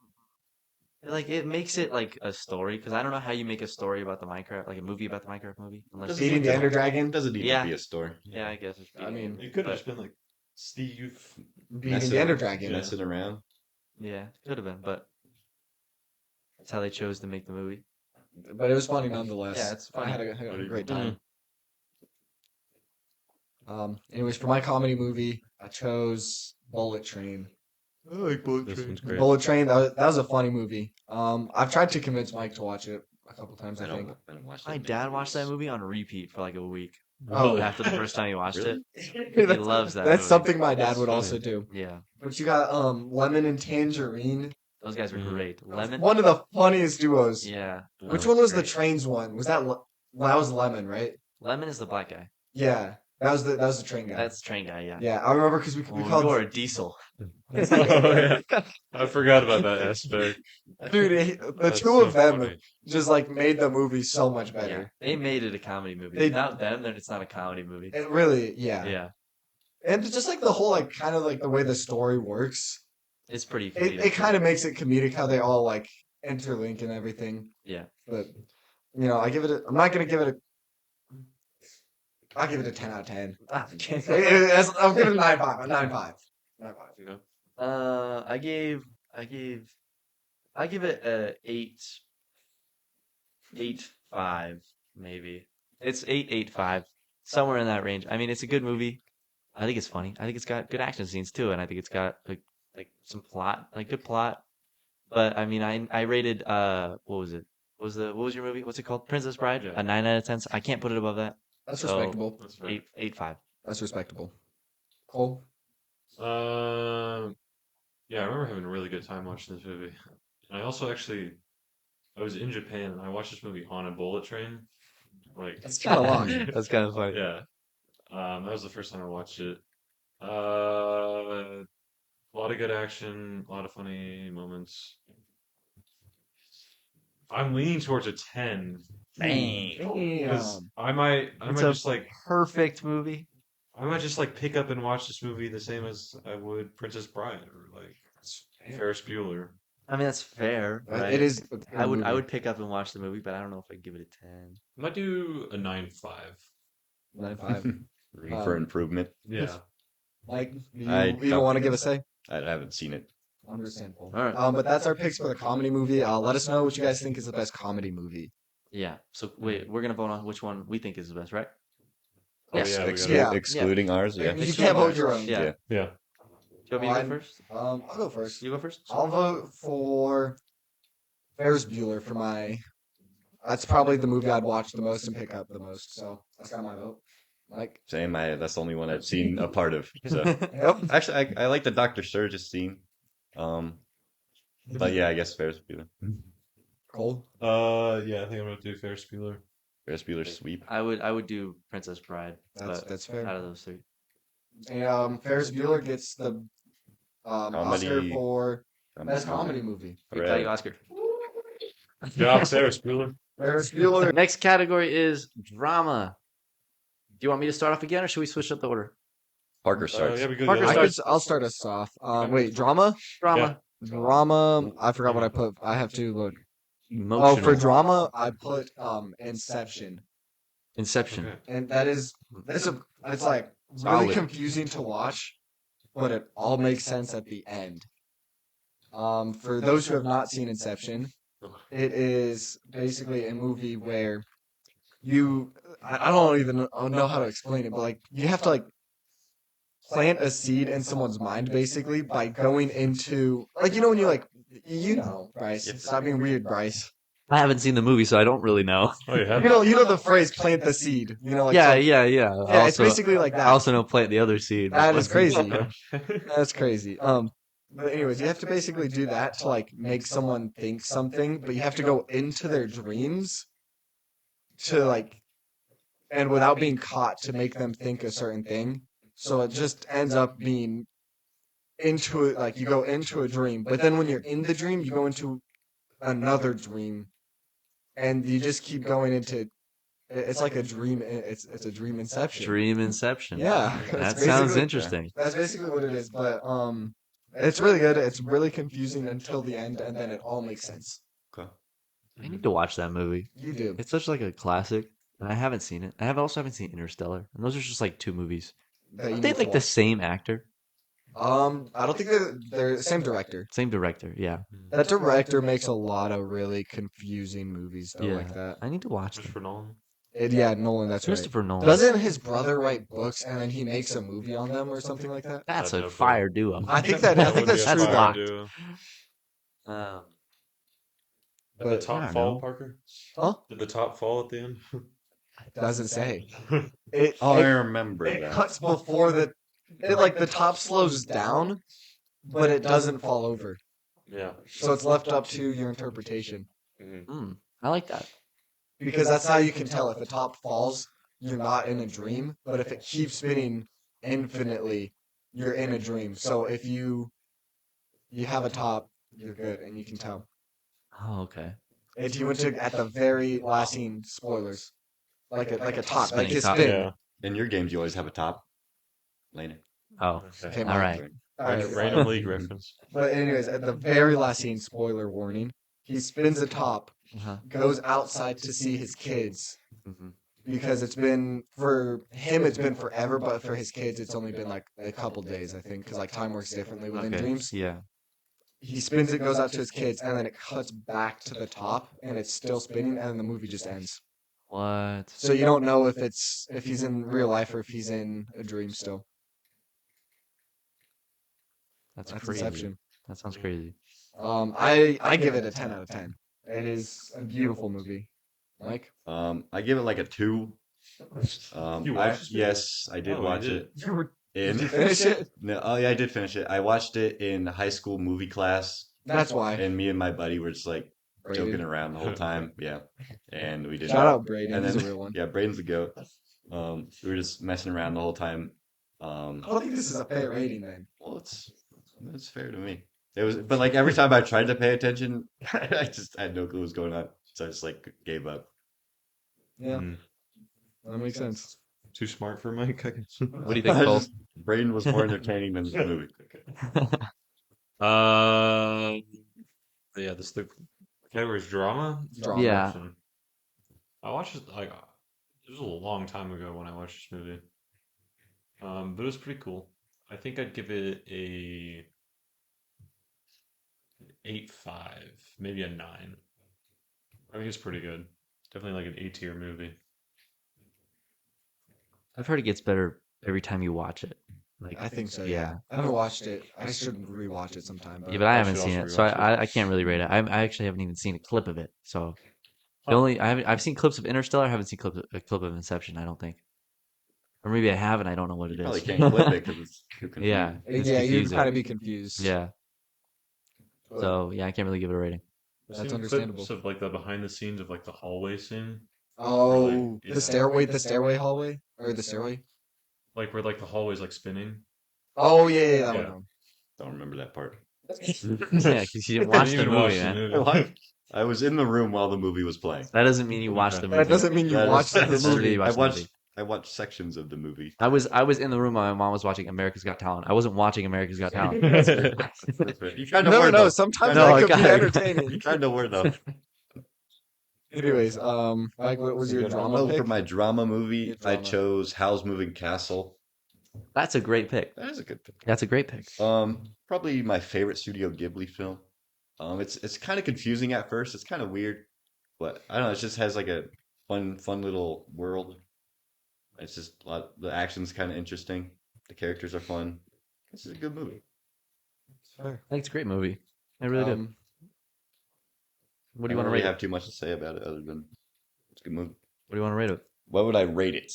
it makes it like a story because I don't know how you make a story about the Minecraft, like a movie about the Minecraft movie, unless Doesn't Feeding the Ender It Dragon, doesn't need Yeah. to be a story. yeah, I guess. I mean, It could have But- just been like Steve. beating Messing the Ender around- Dragon. Messing around. yeah, could have been, but that's how they chose to make the movie. But it was funny nonetheless. Yeah, it's I funny. had a great Mhm. time. Anyways, for my comedy movie, I chose Bullet Train. I like Bullet This Train. one's great. Bullet Train. That was a funny movie. I've tried to convince Mike to watch it a couple times. I think. I don't watch My that dad many watched that movies. movie on repeat for like a week Oh. after the first time he watched Really? it. He loves that. That's movie. something my dad That's would funny. also do. Yeah, But you got Lemon and Tangerine. those guys were Mhm. great. Lemon. One of the funniest duos. Yeah, Which that one was the great. Trains one? Was that that was Lemon, right? Lemon is the black guy. Yeah, that was the train guy. That's train guy. Yeah. Yeah, I remember because we Well, called you're a diesel. Oh, yeah. I forgot about that aspect. dude the That's two so of them funny. just like made the movie so much Yeah, better. they made it a comedy movie. They- Without them, then it's not a comedy movie. It really, yeah. Yeah, And just like the whole like kind of like the way the story works, it's pretty. it kind of makes it comedic how they all like interlink and everything. Yeah. But you know, I'm not gonna give it a. I'll give it a 10 out of 10. I'll give it a 9.5. A 9.5. 9.5. I give it a 8.5 maybe. It's 8.5 somewhere in that range. I mean, it's a good movie. I think it's funny. I think it's got good action scenes too, and I think it's got like some plot, like good plot. But I mean, I rated what was it? What was your movie? What's it called? Princess Bride. Yeah. A 9 out of 10. So I can't put it above that. That's So, respectable. That's right. 8.5. That's respectable. Cole? Yeah, I remember having a really good time watching this movie. And I also actually, I was in Japan and I watched this movie on a bullet train. Like, That's kind of long. That's kind of funny. yeah. That was the first time I watched it. A lot of good action, a lot of funny moments. I'm leaning towards a 10 because I might It's a- just like Perfect movie. I might just like pick up and watch this movie the same as I would Princess Bride or like Ferris Bueller. I mean, that's fair. Right? It is. I would pick up and watch the movie, but I don't know if I'd give it a 10. I might do a 9.5. 9.5. Room for improvement. Yeah. Mike, do I you don't- want to give a say? I haven't seen it. Understandable. All right. But that's our picks for the comedy movie. Let us know what you guys think is the best comedy movie. Yeah. So wait, we're gonna vote on which one we think is the best, right? Oh, Yes. yeah, we Ex- gotta- Yeah. Excluding ours, yeah. You can't vote your own. Yeah. Yeah. Yeah. Do you want me to Mine- go first? I'll go first. You go first. I'll vote for Ferris Bueller for my. That's probably the movie I'd watch the most and pick up the most. So that's got my vote. Mike. Same. That's the only one I've seen a part of. So Yep. actually, I like the Dr. Sturgis scene. But yeah, I guess Ferris Bueller. Cole. Yeah, I think I'm gonna do Ferris Bueller. Ferris Bueller sweep. I would do Princess Bride. but That's out fair. of those three. And Ferris Bueller gets the Oscar Comedy. for best comedy movie. We tell you, Oscar. Good job, Ferris Bueller. Ferris Bueller. Next category is drama. Do you want me to start off again, or should we switch up the order? Parker starts. Yeah, we could Parker go. starts. I'll start us off. Wait, drama. Drama. Drama. I forgot what I put. I have to look. Emotional. Oh, for drama, I put Inception, Inception. Okay. and it's like Solid. really confusing to watch, but it all makes sense at the end. For those who have not seen Inception, it is basically a movie where I don't even know how to explain it, but like you have to like plant a seed in someone's mind basically by going into like when you like Bryce. Stop being weird, Bryce. I haven't seen the movie, so I don't really know. Oh, you have? You know the phrase "plant the seed." Like yeah, so- yeah. yeah. It's basically like I that. also know plant the other seed. That is crazy. That's crazy. But anyways, you have to basically do that to like make someone think something, but you have to go into their dreams to like, and without being caught to make them think a certain thing. So it just ends up being into it, like you go into a dream, but then when you're in the dream, you go into another dream, and you just keep going into. It's like a dream. It's a dream inception. Dream Inception. Yeah, That that's sounds basically- interesting. That's basically what it is. But it's really good. It's really confusing until the end, and then it all makes sense. I need to watch that movie. You do. It's such like a classic, and I haven't seen it. I haven't seen Interstellar, and those are just like two movies. That you Are they need to like the watch. same actor, I don't think they're the same director. same director? Yeah, That director makes a lot of really confusing movies though, Yeah. like that. I need to watch them. Christopher Nolan. Yeah, Nolan. That's right. Christopher Nolan. Doesn't his brother write books and then he makes a movie on them or something like that? That's I a have no fire clue. duo. I think that's would be a true. fire fire duo. duo. Um, Did the But- I top don't fall, know. Parker? Huh? Did the top fall at the end? Doesn't say. It, Oh, I it, remember it that. cuts before the. It like the top slows down, but it doesn't fall over. Yeah. So it's left up to your interpretation. I like that. Because that's how you can tell if a top falls, you're not in a dream. But if it keeps spinning infinitely, you're in a dream. So if you have a top, you're good, and you can tell. Oh, okay. If you went to at the very last scene, spoilers, like a top, like Spinning his top. spin. Yeah. In your games, you always have a top. Lane. Oh, Okay, all right. All right. Random league reference. But anyways, at the very last scene, spoiler warning, he spins a top, Uh-huh. goes outside to see his kids. hmm Because it's been for him, it's been forever, but for his kids, it's only been like a couple days, I think, because like time works differently within Okay. dreams. Yeah. He spins it, goes out to his kids, and then it cuts back to the top, and it's still spinning, and then the movie just ends. What? So you don't know if he's in real life or if he's in a dream still. That's That's crazy. Inception. That sounds crazy. I give it a 10 out of 10. It is a beautiful movie. Mike, I give it like a 2. You watched this movie? Yes, I did Oh, you watch did. it. did you In finish it? no, oh yeah, I did finish it. I watched it in high school movie class, That's why. and me and my buddy were just like joking Braden. around the whole time. Yeah, and we did. Shout out Braden. And He's then a real one. yeah, Braden's the goat. We were just messing around the whole time. I don't think this is a fair rating then. Well, it's fair to me. It was, but like every time I tried to pay attention, I just had no clue what was going on, so I just like gave up. Yeah, Mm. that makes sense. Too smart for Mike, I guess. What do you think, I Cole? just- Braden was more entertaining than the movie. Yeah, this the category is drama. Drama. Yeah. Option. I watched it like it was a long time ago when I watched this movie. But it was pretty cool. I think I'd give it a 8.5, maybe a 9. I think it's pretty good. Definitely like an A-tier movie. I've heard it gets better every time you watch it. Like, I think so. Yeah. Yeah, I haven't watched it. I should rewatch it sometime. yeah, but I I haven't should seen also it, so rewatch it. I can't really rate it. I actually haven't even seen a clip of it. So the only I've seen clips of Interstellar. I haven't seen a clip of Inception. I don't think, or maybe I have and I don't know what it You is. probably can't clip it because it's too confusing. Yeah. It's Yeah, you'd confusing. kind of be confused. Yeah. But- So yeah, I can't really give it a rating. I've That's seen understandable. clips of like the behind the scenes of like the hallway scene, Oh, Really? Yeah. the stairway hallway, or the stairway. like where like the hallway's like spinning. Oh yeah, that Yeah. one. Don't remember that part. Yeah, because you didn't I watch didn't the even movie, watch man. the movie. I was in the room while the movie was playing. That doesn't mean you watched the movie. That doesn't mean you That is- watched the that's movie. true. I watched the watched. movie. I watched sections of the movie. I was in the room while my mom was watching America's Got Talent. I wasn't watching America's Got Talent. That's fair. You tried to No, word no. though. Sometimes No, that I could be got it. You entertaining. tried to word though. Anyways, Mike, what was your drama Oh, pick? for my drama movie, Your I drama. chose Howl's Moving Castle. That's a great pick. That is a good pick. That's a great pick. Probably my favorite Studio Ghibli film. It's kind of confusing at first. It's kind of weird, but I don't know. It just has like a fun little world. It's just a lot. The action's kind of interesting. The characters are fun. This is a good movie. I think it's a great movie. I really did. What do you want to really rate it? have too much to say about it other than it's a good movie. What do you want to rate it? What would I rate it?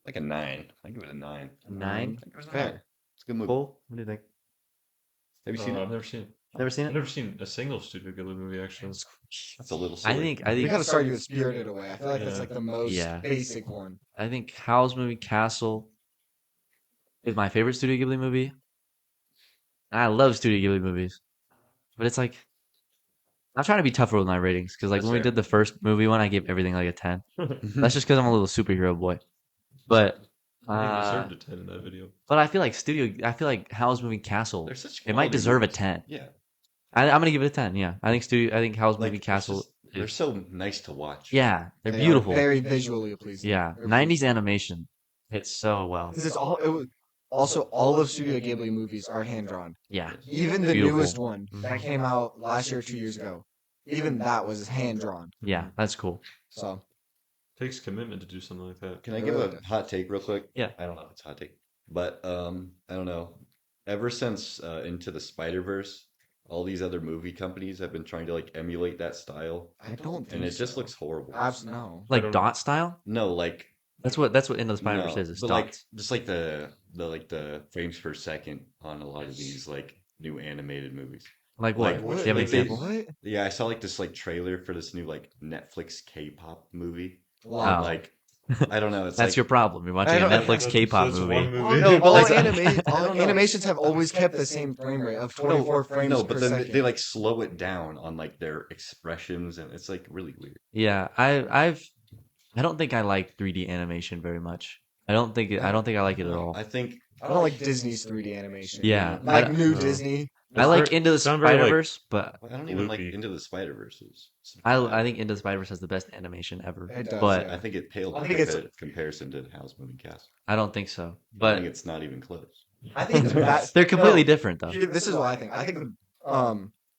Like a 9. I give it a 9. 9? It's Fair. a good movie. Cole, what do you think? Have you seen I've it? never seen it. Never seen I've it? never seen a single Studio Ghibli movie actually. That's a little I silly. think We gotta start you with Spirited Away. I feel like that's Yeah. like the most Yeah. basic one. I think Howl's Moving Castle is my favorite Studio Ghibli movie. And I love Studio Ghibli movies, but it's like I'm trying to be tougher with my ratings because like That's when we fair. did the first movie one, I gave everything like a 10. That's just because I'm a little superhero boy. But I deserved a 10 in that video. but I feel like Howl's Moving Castle. They're such It might quality deserve a movies. 10. Yeah. I'm gonna give it a 10. Yeah, I think Howl's Like, Moving it's Castle. just- they're so nice to watch. Yeah, they're They are beautiful. very visually pleasing. Yeah, They're 90s animation. It's so well. This is also all of Studio Ghibli movies are hand drawn. Yeah, Even the Beautiful. newest one that came out last year, 2 years ago, even that was hand drawn. yeah, that's cool. So takes commitment to do something like that. Can I It give really a does. hot take real quick? Yeah. I don't know if it's a hot take, but I don't know. Ever since Into the Spider-Verse, all these other movie companies have been trying to like emulate that style, I don't think and it just so. looks horrible. No. I Like don't- dot style. No, like That's what Into the Spider-Verse no, is. It's but like dots. just like the frames per second on a lot of these like new animated movies. Like what? like Do what- you have an like they- example? What? Yeah, I saw like this like trailer for this new like Netflix K-pop movie. Wow. Oh. Like I don't know, it's That's like your problem. You're watching I a don't- Netflix That's- K-pop that's movie. one Well, movie. no, all, Like- all I don't know. animations have always kept the same frame rate of 24 frames no, per but then second. they like slow it down on like their expressions, and it's like really weird. Yeah, I don't think I like 3D animation very much. I don't think I like it at all. I think I don't like Disney's 3D animation. Yeah, Like I, new no. Disney. I like very- Into the sound very, like, Spider-Verse, but I don't even like Loopy. Into the Spider-Verse. I think Into the Spider-Verse has the best animation ever. It does, but yeah. I think it paled I in think it's- comparison to Howl's Moving Castle. I don't think so. I think But it's not even close. I think they're completely no, different though. This is what I think. I think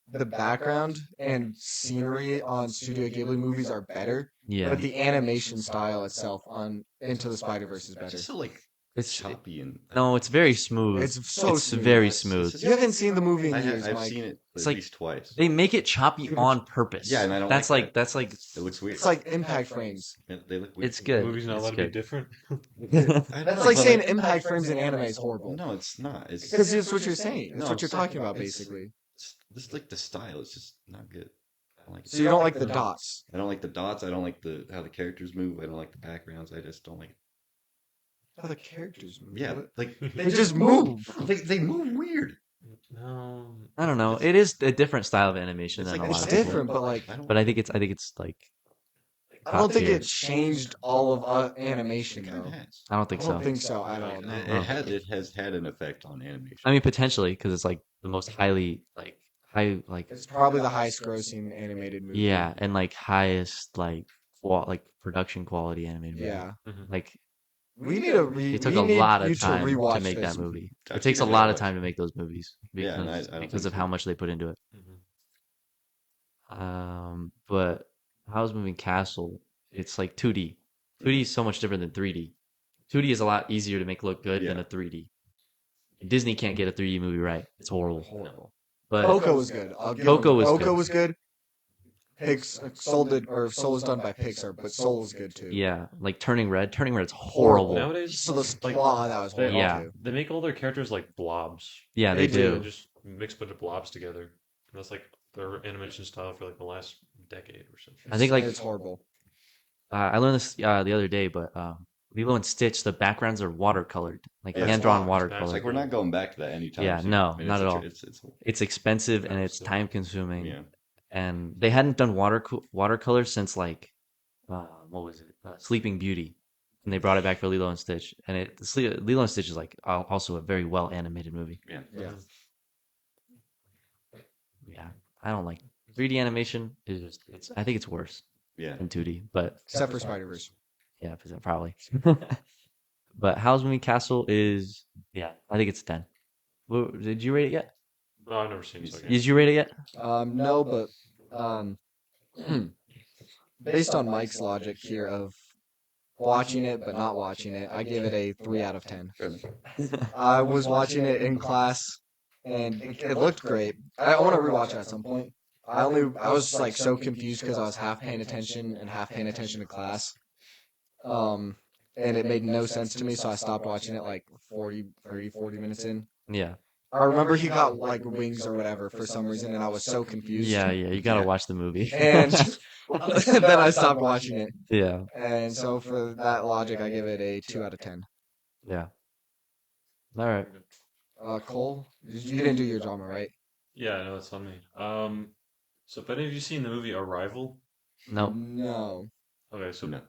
the background and scenery on Studio Ghibli movies are better, Yeah, but the animation style itself on Into the Spider-Verse is It's better. just so like it's choppy and no, it's very smooth. It's so it's smooth. very It's- smooth. it's You haven't seen the movie in I've years, Mike. seen it It's at like- least twice. They make it choppy on purpose. Yeah, and I don't That's like like that's like It looks weird. It's like impact frames. They look weird. it's good. The movie's not It's allowed to be good. different. I don't That's know, like but, saying impact frames in anime is horrible. No, it's not. It's Because it's what you're saying. It's No, what you're it's like- talking about, it's- basically. This like the style is just not good. I don't like it. So you don't like the dots. I don't like the dots. I don't like the how the characters move. I don't like the backgrounds. I just don't like it. How the characters move. Yeah, like They just move. they move weird. No. I don't know. It is a different style of animation It's than like a It's lot of people. different, but like I don't. But I think it's like I don't top think tier. it changed all of animation it kind though. of has. I don't I think don't so. think so. I don't know. It has had an effect on animation. I mean, potentially because it's like the most highly like high like It's probably the highest grossing animated movie. yeah, and like highest like like production quality animated movie. Yeah. Like We need to it took we a need lot you of time to rewatch make this. that movie. I've It takes a seen it lot of twice. time to make those movies Yeah, and because I don't because think of how so. much they put into it. Mhm. But Howl's Moving Castle, it's like 2D. 2D is so much different than 3D. 2D is a lot easier to make look good than Yeah. a 3D. Disney can't get a 3D movie right. It's horrible. Horrible. But Coco was good. I'll give Coco them- was Coco good. was good. Soul was done by Pixar, but Soul was good too. yeah, like Turning Red. Turning Red's horrible. Nowadays, So the like, plot that was horrible Yeah. too. they make all their characters like blobs. Yeah, they They do. They just mix a bunch of blobs together. And that's like their animation style for like the last decade or so. I think like It's horrible. I learned this the other day, but Lilo and Stitch, the backgrounds are watercolored, like Yeah, it's hand drawn fine. watercolor. It's like we're not going back to that anytime Yeah, soon. no, I mean, not it's at a- all. It's It's expensive and it's Absolutely. time consuming. yeah. And they hadn't done watercolor since like what was it? Sleeping Beauty, and they brought it back for Lilo and Stitch. And Lilo and Stitch is like also a very well animated movie. Yeah. Yeah. Yeah, I don't like 3D animation. Is just I think it's worse Yeah. than 2D, but Except for Spider Verse. yeah, probably. But Howl's Moving Castle is I think it's 10. Did you rate it yet? No, I've never seen it. So I can't- Did you rate it yet? No, but based on Mike's logic here of watching it but not watching it, I give it a 3 out of 10. I was watching it in class and it looked great. I want to rewatch it at some point. I was like so confused because I was half paying attention and half paying attention to class. And it made no sense to me, so I stopped watching it like 40 minutes in. Yeah, I remember he got like wings or whatever for some reason, and I was so confused. yeah. You gotta Yeah. watch the movie. And then I stopped watching it. yeah, And so for that logic, I give it a 2 out of 10. yeah. All right. Cole, you didn't do your drama, right? Yeah, no, that's on me. So if any of you seen the movie Arrival? No, No. Okay, so No.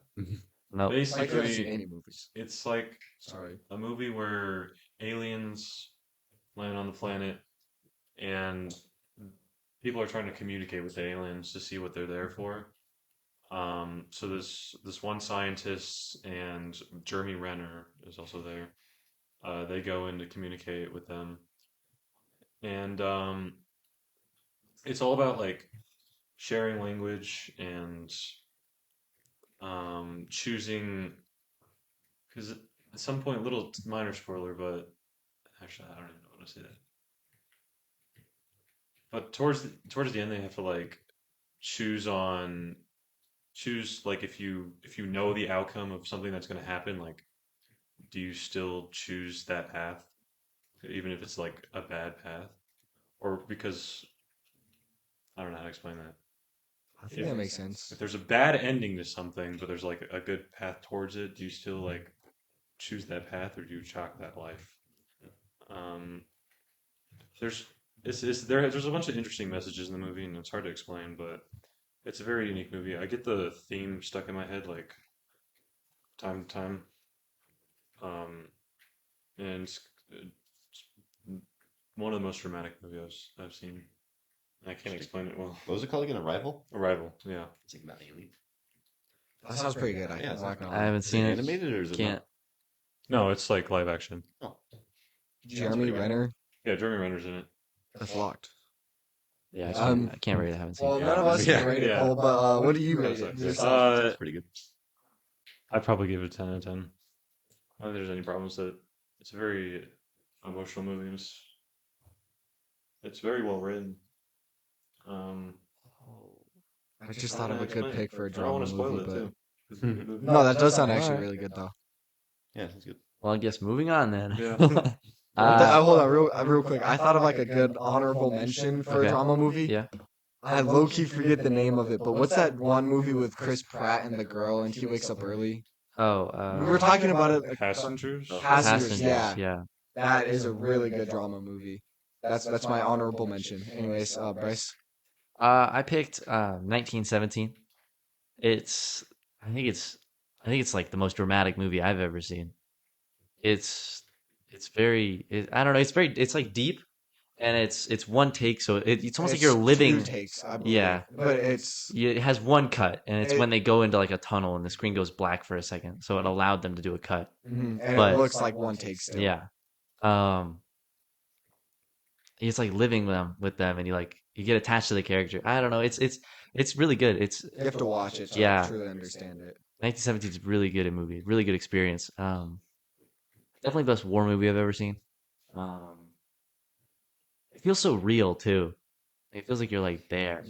no. I haven't seen basically any movies. it's like Sorry. a movie where aliens land on the planet and people are trying to communicate with the aliens to see what they're there for. So this one scientist and Jeremy Renner is also there. They go in to communicate with them, and it's all about like sharing language and choosing because at some point, little minor spoiler, but actually, I don't even know how to say that. But towards the end, they have to like choose on choose like if you know the outcome of something that's going to happen, like do you still choose that path, even if it's like a bad path, or because I don't know how to explain that. I think that makes sense. If there's a bad ending to something, but there's like a good path towards it, do you still like choose that path, or do you chalk that life? Um, there's there's a bunch of interesting messages in the movie, and it's hard to explain, but it's a very unique movie. I get the theme stuck in my head like time to time, um, and it's one of the most dramatic movies I've seen. I can't explain it well. What was it called again? Arrival? Arrival, yeah. It's like about alien. That sounds pretty good. Yeah, it's I'm not gonna I lie. haven't Is it seen it. animated or is it Can't. No, it's like live action. not? Oh, Jeremy pretty good. Renner. Yeah, Jeremy Renner's in it. That's locked. Yeah, Um, I can't rate it. I haven't seen Well, it. none of us Yeah, can rate it, yeah. Cole, but what do you Yeah, rate so- it? yeah. yourself? That's pretty good. I'd probably give it a 10 out of 10. I don't think there's any problems with it. It's a very emotional movie. And it's very well written. Um, I just I thought don't of a know how to good explain pick it. for a I don't drama want to spoil movie, it but too. It's a good movie. no, that does sound actually Alright. really good though. Yeah, that's good. Well, I guess moving on then. Yeah. Hold on, real quick. I thought of like a good honorable mention for Okay. a drama movie. Yeah. I low key forget the name of it, but what's that one movie with Chris Pratt and the girl, and he wakes up early? Oh, We were talking about it. Like, Passengers. Passengers, yeah. Yeah. that is a really good drama movie. That's my honorable mention. Anyways, Bryce. I picked 1917. It's I think it's like the most dramatic movie I've ever seen. It's I don't know, it's like deep, and it's one take, so it's almost like you're It's living. 2 takes, I believe. Yeah. but it's It has one cut, and it's It- when they go into like a tunnel and the screen goes black for a second, so it allowed them to do a cut. and But- it looks like 1 take still. Yeah. It's like living with them, and you get attached to the character. I don't know. It's really good. It's You have to watch it to Yeah. truly understand it. 1917 is really good movie. Really good experience. Definitely the best war movie I've ever seen. It feels so real too. It feels like you're like there.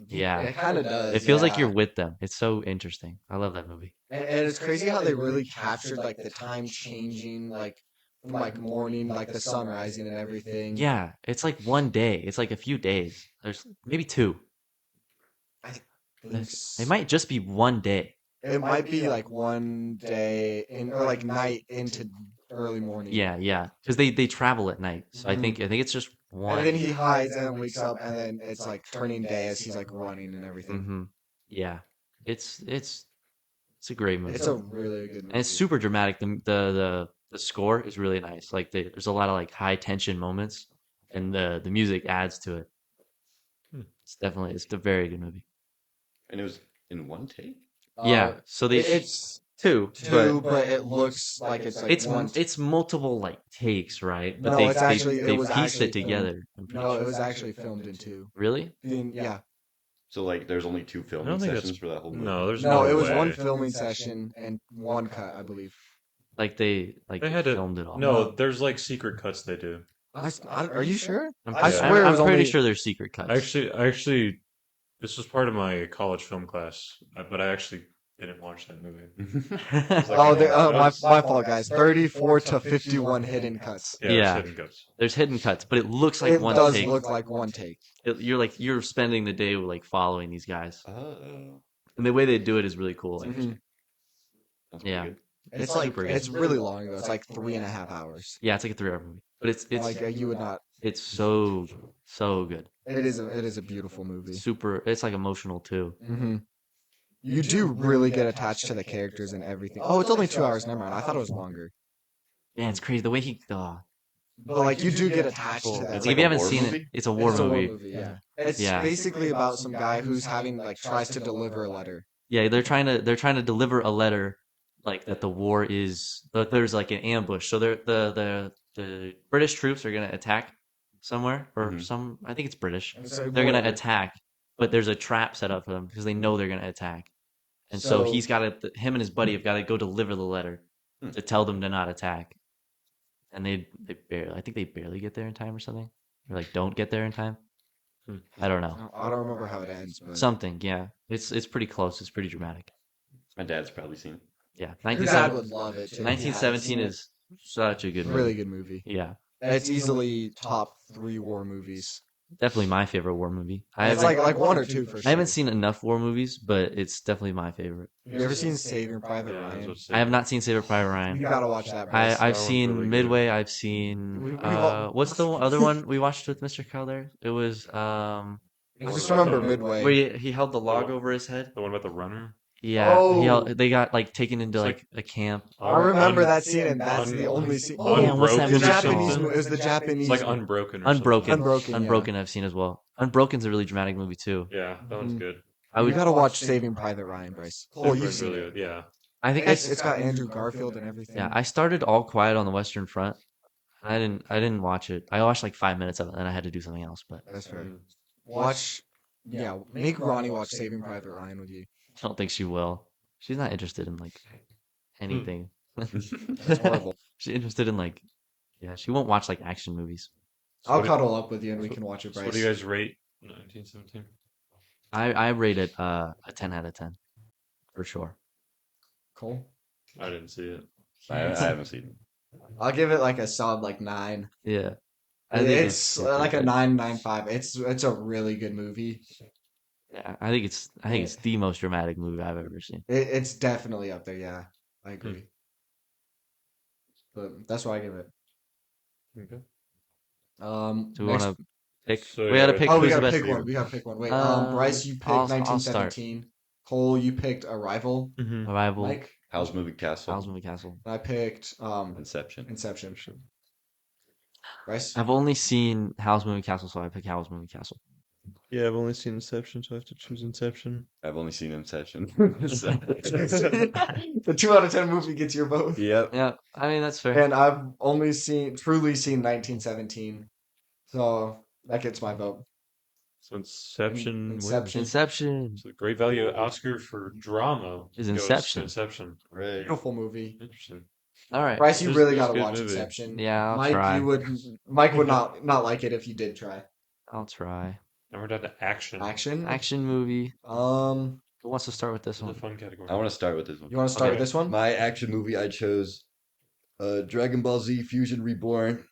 Yeah. It kind of does. It feels like yeah. you're with them. It's so interesting. I love that movie. And it's crazy how they really captured like the time changing, like from like morning, like the sun rising and everything. Yeah, it's like one day. It's like a few days. There's maybe two. It might just be one day. It might be like one day in or like night into early morning. Yeah, because they travel at night. So I think it's just one. And then he hides and then wakes up and then it's like turning day as he's like running and everything. Hmm. Yeah, it's a great movie. It's a really good movie. And it's super dramatic. The score is really nice. Like there's a lot of like high tension moments, and the music adds to it. It's a very good movie. And it was in 1 take? Yeah. So it's two, two, but it looks like it's like one. it's multiple like takes, right? But No, they it's actually- it they was pieced actually it together. I'm pretty No, sure. it was actually filmed in 2. Really? Yeah. So like, there's only 2 filming don't think that's- sessions for that whole movie. No, there's No, no it was way. one filming session and 1 cut, I believe. Like they They had to filmed it all. No, there's like secret cuts they do. Are you sure? I Yeah. swear it I'm was pretty only- sure there's secret cuts. Actually, this was part of my college film class, but I actually didn't watch that movie. My fault, guys. 34 to 51 hidden cuts. Yeah, Yeah. there's hidden cuts. There's hidden cuts, but it looks like It one does take. look like 1 take. You're spending the day like following these guys, Oh, and the way they do it is really cool. Like, Mhm. that's pretty Yeah. good. It's like super good. it's really long though. It's like 3.5 hours. Yeah, it's like a 3-hour movie, but it's Like you would not. it's so good. It is a beautiful movie. Super. It's like emotional too. Hmm You do really get attached to the characters and everything. Oh, it's only 2 hours. Never mind. I thought it was longer. Man, it's crazy the way he. But like you do get attached to that. It's Like, like if you a haven't war seen it, movie? it's a war It's a war movie. movie, yeah. It's Yeah. basically about some guy who's having like tries to deliver a letter. Yeah, they're trying to deliver a letter, like that the war is that there's like an ambush. So the British troops are gonna attack somewhere or Mhm. I think it's British. And so They're gonna whatever. attack, but there's a trap set up for them because they know they're gonna attack. and so So- he's got to. Him and his buddy have got to go deliver the letter Hmm. to tell them to not attack. And they barely. I think they barely get there in time or something. Or like don't get there in time. Hmm. I don't know. I don't remember how it ends, but Something. Yeah. It's pretty close. It's pretty dramatic. My dad's probably seen it. Yeah. your dad would love it. Too. 1917 is such a good movie. really good movie. Yeah. It's easily top 3 war movies. Definitely my favorite war movie. I It's haven't, like 1 or 2 for sure. I haven't seen enough war movies, but it's definitely my favorite. You ever seen Saving Private Yeah, I was Ryan? about to say. I have not seen Saving Private You Ryan. gotta watch that. Bryce. I've That one's seen really good. Midway. I've We- seen we've all- what's the other one we watched with Mr. Kyle there? It was I just remember Midway. where he held the log over his head. The one about the runner. Yeah, Oh. they got like taken into It's like a camp. I remember that scene, and that's the only scene. Oh, yeah, what's that the Unbroken or Japanese. something? It was the Japanese. It's like Unbroken. Or Unbroken. Unbroken. yeah. Unbroken I've seen as well. Unbroken's a really dramatic movie too. Something. Yeah, that one's Mhm. good. I You would gotta watch Saving Private Ryan, Bryce. Oh, It's you've seen really it. good. Yeah. I think It's got Andrew Garfield and everything. yeah, I started All Quiet on the Western Front. I didn't watch it. I watched like 5 minutes of it, and then I had to do something else. But That's fair. Mm. Watch. Yeah, make Ronnie watch Saving Private Ryan with you. I don't think she will. She's not interested in like anything. That's horrible. She's interested in like, yeah, she won't watch like action movies. So I'll what do- cuddle up with you and we can watch it, So Bryce. what do you guys rate 1917? I rate it a 10 out of 10 for sure. Cole? I didn't see it. I haven't seen it. I'll give it like a solid like 9. Yeah, I think It's like a 9.95. It's a really good movie. yeah, I think it's the most dramatic movie I've ever seen. It's definitely up there. Yeah, I agree. But that's why I give it. Okay. Do we next- want to pick? So, we got to yeah, pick Oh, we who's the gotta best. pick one. We gotta pick one. Wait, Bryce, you picked I'll start. 1917. Cole, you picked Arrival. Mm-hmm. Arrival, Mike, How's Moving Castle? Howl's Moving Castle. I picked Inception. Inception. Bryce, I've only seen Howl's Moving Castle, so I pick Howl's Moving Castle. Yeah, I've only seen Inception, so I have to choose Inception. I've only seen Inception. the 2 out of 10 movie gets your vote. Yep. Yeah, I mean that's fair. And I've only truly seen 1917. So that gets my vote. So Inception. wins. Inception. Inception. So Great Value Oscar for drama Is goes to Inception. Inception. Right. Beautiful movie. Interesting. All right. Bryce, you This- really this gotta good watch movie. Inception. Yeah, I'll Mike, try. Mike would not like it if you did try. I'll try. Now we're down to action. Action. Action movie. Um, Who wants to start with this This is a one? fun category. I want to start with this one. you want to start Okay. with this one? My action movie I chose Dragon Ball Z Fusion Reborn.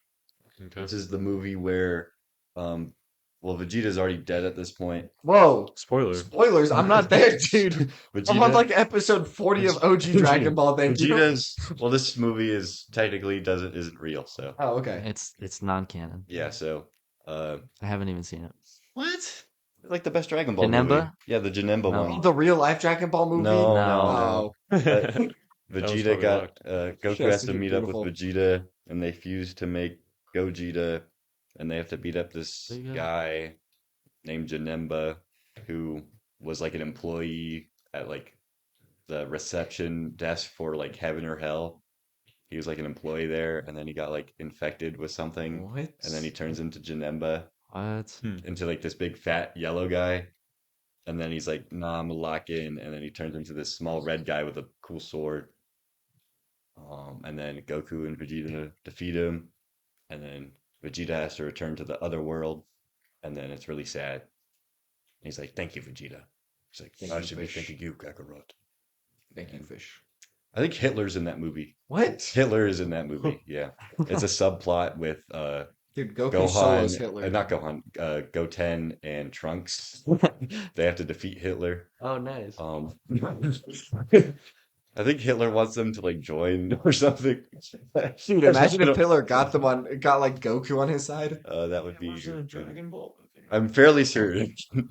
Okay. This is the movie where well Vegeta's already dead at this point. Whoa! Spoiler. Spoilers! I'm not there, dude. I'm on like episode 40 of OG Dragon Ball. Thank you. Vegeta's well this movie is technically isn't real, so Oh, okay. It's non-canon. yeah, so I haven't even seen it. what? It's like the best Dragon Ball Janemba? movie. Yeah, the Janemba No. one. The real life Dragon Ball movie. No, No. no, Oh, no. was Vegeta probably got locked. Goku Yes, has to it's meet up beautiful. with Vegeta, and they fuse to make Gogeta, and they have to beat up this There you go. guy named Janemba, who was like an employee at like the reception desk for like heaven or hell. He was like an employee there, and then he got like infected with something, what? and then he turns into Janemba, What? into like this big fat yellow guy. And then he's like, nah, I'm gonna lock in. And then he turns into this small red guy with a cool sword. And then Goku and Vegeta defeat him. And then Vegeta has to return to the other world. And then it's really sad. And he's like, thank you, Vegeta. He's like, Thank I you, should be fish. thanking you, Kakarot. Thank you, fish. I think Hitler's in that movie. What? Hitler is in that movie. Yeah. It's a subplot with Dude, Goku solos Gohan, Hitler. not Gohan, Goten and Trunks. They have to defeat Hitler. Oh, nice. I think Hitler wants them to like join or something. Dude, imagine if Hitler got like Goku on his side. That would be. Dragon Ball. I'm fairly certain. Can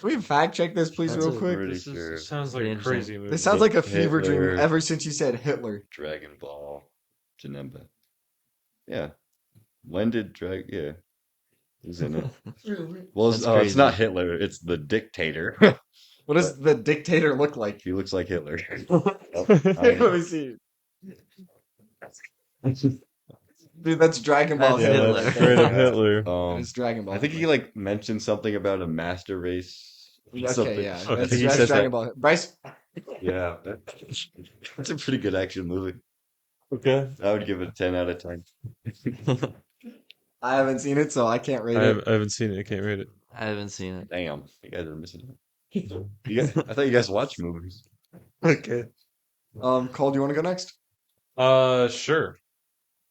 we fact check this, please, That's real a quick? pretty This sure. sounds like Pretty a interesting. crazy movie. This sounds like a fever dream Hitler. ever since you said Hitler. Dragon Ball, Janemba. Yeah. When did Yeah. He's in it. Well, That's it's not crazy. Hitler. It's the dictator. What does the dictator look like? He looks like Hitler. Let me see. Dude, that's Dragon Ball That's Hitler. Hitler. Straight up Hitler. It's Dragon Ball. I think he like mentioned something about a master race. Okay, something. yeah. I That's, think he that's says Dragon that. Ball. Bryce, Yeah, that's a pretty good action movie. Okay. I would give it a 10 out of 10. I haven't seen it, so I can't rate it. I haven't seen it. I can't rate it. I haven't seen it. Damn, you guys are missing out. I thought you guys watched movies. Okay. Cole, do you want to go next? Sure.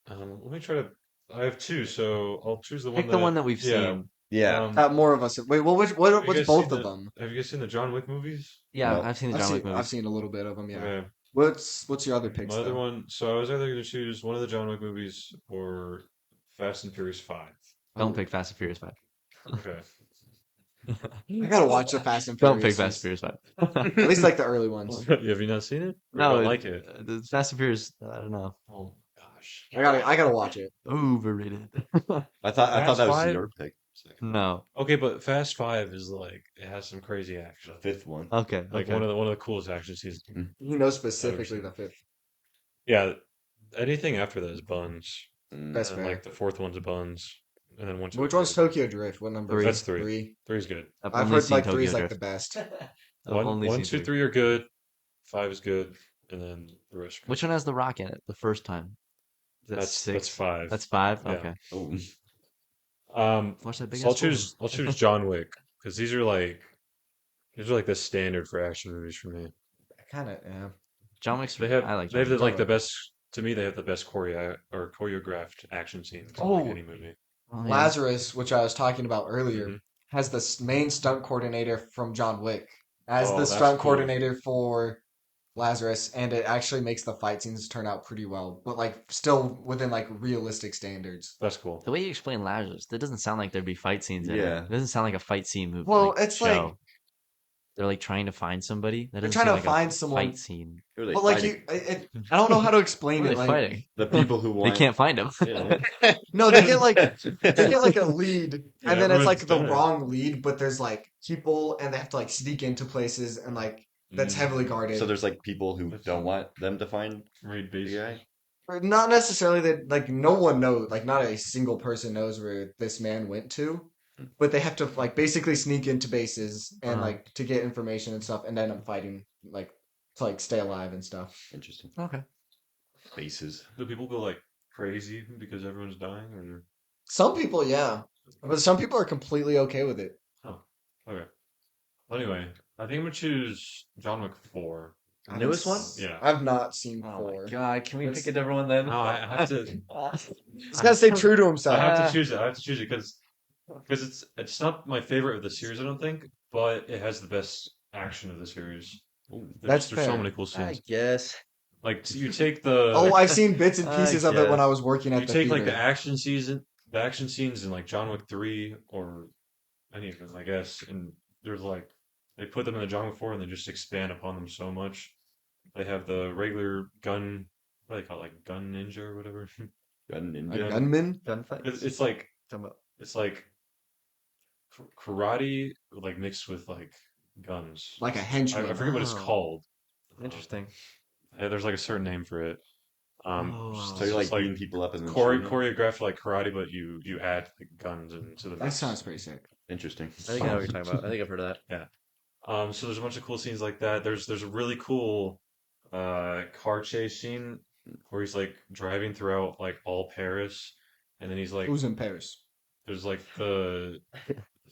Let me try to. I have two, so I'll choose the one Pick the that. one that we've yeah. seen. Yeah. More of us. Wait, well, Have you what's guys both seen of the- them? Have you guys seen the John Wick movies? Yeah, No. I've seen the I've John seen Wick movies. I've seen a little bit of them. Yeah. Okay. What's your other picks? My other though? one. So I was either going to choose one of the John Wick movies or Fast and Furious 5. Don't pick Fast and Furious 5. Okay. I gotta watch the Fast and Don't Furious. pick Fast and Furious 5. At least like the early ones. Have you not seen it? Or No, don't like it. The Fast and Furious, I don't know. Oh gosh. I gotta watch it. Overrated. I thought Fast that was Five? your pick. No. Okay, but Fast 5 is like it has some crazy The action. fifth one. Okay. Like Okay. one of the coolest action scenes. You know specifically the fifth. Yeah, anything after that is Buns. That's And fair. like the fourth one's Buns, and then once Which one's Tokyo Drift? What number? Three. is That's three. 3. three's good. I've I've only heard seen like Tokyo 3 is like Drift. the best. I've One, only one, seen two, three. 3 are good. 5 is good, and then the rest. Are Which one has The Rock in it? The first time. Is that That's 6? 5. That's 5? Yeah. Okay. Oh, Watch that big So I'll ass spoiler. choose John Wick because these are like the standard for action movies for me. Kind of, yeah. John Wick's. They have I like they have John the, Wick. like the best to me. They have the best choreographed action scenes in like Oh. any movie. Oh, yeah. Lazarus, which I was talking about earlier, Mhm. has the main stunt coordinator from John Wick as Oh, the that's stunt cool. coordinator for Lazarus, and it actually makes the fight scenes turn out pretty well, but like still within like realistic standards. That's cool. The way you explain Lazarus, that doesn't sound like there'd be fight scenes in it. Yeah. It doesn't sound like a fight scene movie. Well, it's like- show. They're like trying to find somebody. That They're doesn't trying seem to like find a someone, fight scene. who are they but like fighting? I don't know how to explain What are it. they Like, fighting? The people who They want. can't find him. Yeah. no, they get like a lead, Yeah, and then it's like everyone's the done it. wrong lead, but there's like people, and they have to like sneak into places, and like that's Mm. heavily guarded. So there's like people who don't want them to find Read the basic. guy. Or not necessarily that, like no one knows, like not a single person knows where this man went to, but they have to like basically sneak into bases and Uh-huh. like to get information and stuff, and then I'm fighting like to like stay alive and stuff. Interesting. Okay. Faces. Do people go like crazy because everyone's dying, or Some people, yeah, but some people are completely okay with it. okay? Well, anyway, I think I'm gonna choose John Wick 4. I Newest haven't one? s- Yeah. I've not seen Oh 4. my god! Can we That's- pick a different one then? No, I have to. He's gotta stay true to himself. I have Ah. to choose it. I have to choose it because it's not my favorite of the series. I don't think, but it has the best action of the series. That's there's so fair. many cool I scenes. guess. Like you take the Oh, I've seen bits and I pieces of it when guess. I was working at you the take like theater. the action scenes in like John Wick 3 or any of them, I guess, and there's like they put them in the John Wick 4 and they just expand upon them so much. They have the regular gun, what do they call it, like gun ninja or whatever. Gun A ninja. gunman? Gunfight. It's like karate like mixed with like guns. Like a henchman. I forget what it's Oh. called. Interesting. Yeah, there's like a certain name for it. Oh. Just- So you're just like beating people up and then chore- shooting them? choreographed like karate, but you add like guns into the That mix. sounds pretty sick. Interesting. I think I know what you're talking about. I think I've heard of that. So there's a bunch of cool scenes like that. There's a really cool car chase scene where he's like driving throughout like all Paris, and then he's like Who's in Paris? there's like the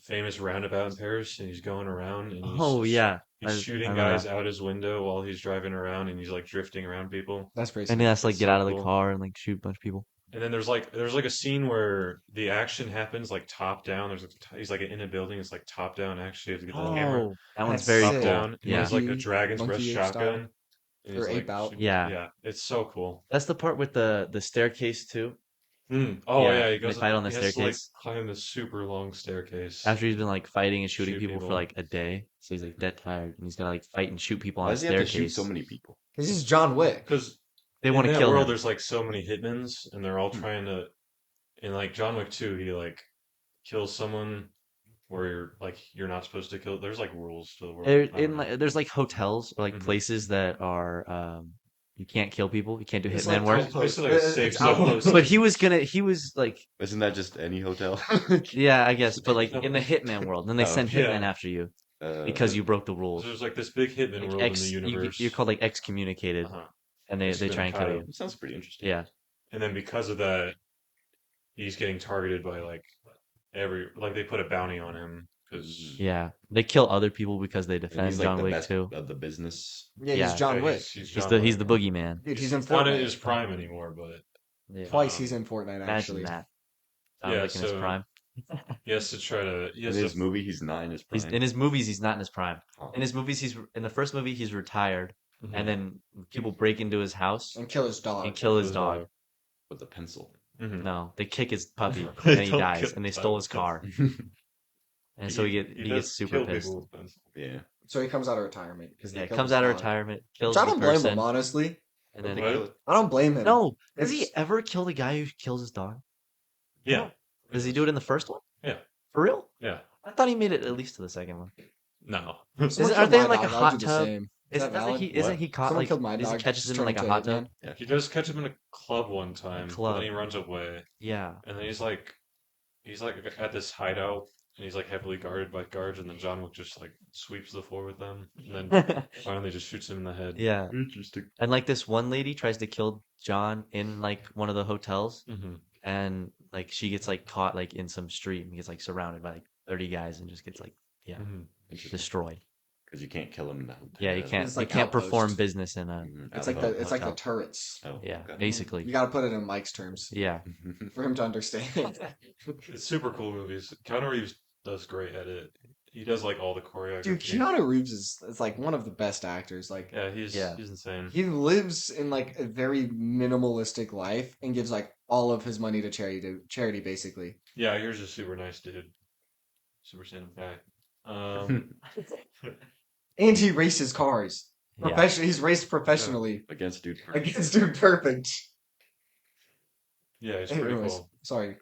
famous roundabout in Paris, and he's going around and he's Oh yeah. he's I shooting remember guys that. out his window while he's driving around, and he's like drifting around people. That's pretty sick. And he has to like That's get so out of the cool. car and like shoot a bunch of people. And then there's like a scene where the action happens like top down. He's like in a building. It's like top down action. You have to get the camera That one's That's very top sick. cool. down. And Yeah. there's like a Monkey- dragon's breath monkey shotgun. style. And Or he's, ape out. shooting- Yeah. yeah, it's so cool. That's the part with the staircase too. Oh Yeah, yeah, he they goes. fight on the he has to, staircase. like, climb this super long staircase. After he's been like fighting and shooting Shoot people for people. like a day, so he's like dead tired, and he's gotta like fight and shoot people Why on a does he have to shoot staircase. so many people? This is John Wick. Because They in want to that kill world, him. there's like so many hitmans, and they're all Hmm. trying to. In like John Wick 2, he like kills someone where you're not supposed to kill. There's like rules to the world. I don't know. There's like hotels or like Mhm. places that are you can't kill people. You can't do It's hitman like work. It's basically like a It's safe zone. outpost. But he was like, Isn't that just any hotel? yeah, I guess. But like in the hitman world, then they Oh, send yeah. hitmen after you. because you broke the So rules. there's like this big hitman Like world in the universe. you're called like excommunicated, Uh-huh. and they try and kill Excommunicado. you. That sounds pretty interesting. Yeah, And then because of that, he's getting targeted by like they put a bounty on him because yeah. They kill other people because they And defend he's like John the Wick best too. of the business. Yeah, Yeah. he's John Wick. he's He's John he's the Wick. boogeyman. Dude, he's in It's not in Fortnite. his prime anymore, but Yeah. Twice Um, he's in Fortnite, Imagine actually. that. John Yeah, Wick in his so prime. he has to try to. He In has his to, movie, he's not in his prime. He's in his movies. He's not in his prime. Oh. In his movies, he's in the first movie. He's retired, Mhm. and then people break into his house And kill his dog. and kill his dog. With a pencil. Mhm. No, they kick his puppy They and he don't dies, kill and they his stole his puppy. car, and so he does gets super kill pissed. people with pencils. Yeah. So he comes out of retirement. Because Yeah, comes out of retirement, kills Which I the don't blame person, him, honestly. and then What? I don't blame him. no, does he It's- ever kill the guy who kills his dog? Yeah. Does he do it in the first one? Yeah. For real? Yeah. I thought he made it at least to the second one. No. Someone Isn't- killed aren't they my in, like, a dog, I'll hot do the tub? same. Is Isn't, that valid? isn't he caught Someone like killed my doesn't dog. he catches him in like a turning hot into tub? Hitman. He does catch him in a club one time, but club. then he runs away, Yeah. and then he's like at this hideout, and he's like heavily guarded by guards, and then John Wick just like sweeps the floor with them, and then finally just shoots him in the head. Yeah. Interesting. And like this one lady tries to kill John in like one of the hotels, Mm-hmm. and like she gets like caught like in some street and gets like surrounded by like 30 guys and just gets like Mm-hmm. destroyed. Because you can't kill him in the hotel. Yeah, you can't It's like you can't perform Outpost. business in a Mhm. It's like Outlaw. the hotel. turrets. Oh, yeah, okay. basically. You gotta put it in Mike's terms Yeah. for him to understand. It's super cool movies. Keanu Reeves does great at it. He does like all the choreography. Dude, Keanu Reeves is like one of the best actors. Like Yeah, he's Yeah. insane. he lives in like a very minimalistic life and gives like all of his money to charity basically. Yeah, here's a super nice dude, super stand guy. Um, And he races cars. Yeah. He's raced professionally Against Dude Perfect. against Dude Perfect. yeah, it's pretty Anyways, cool. sorry.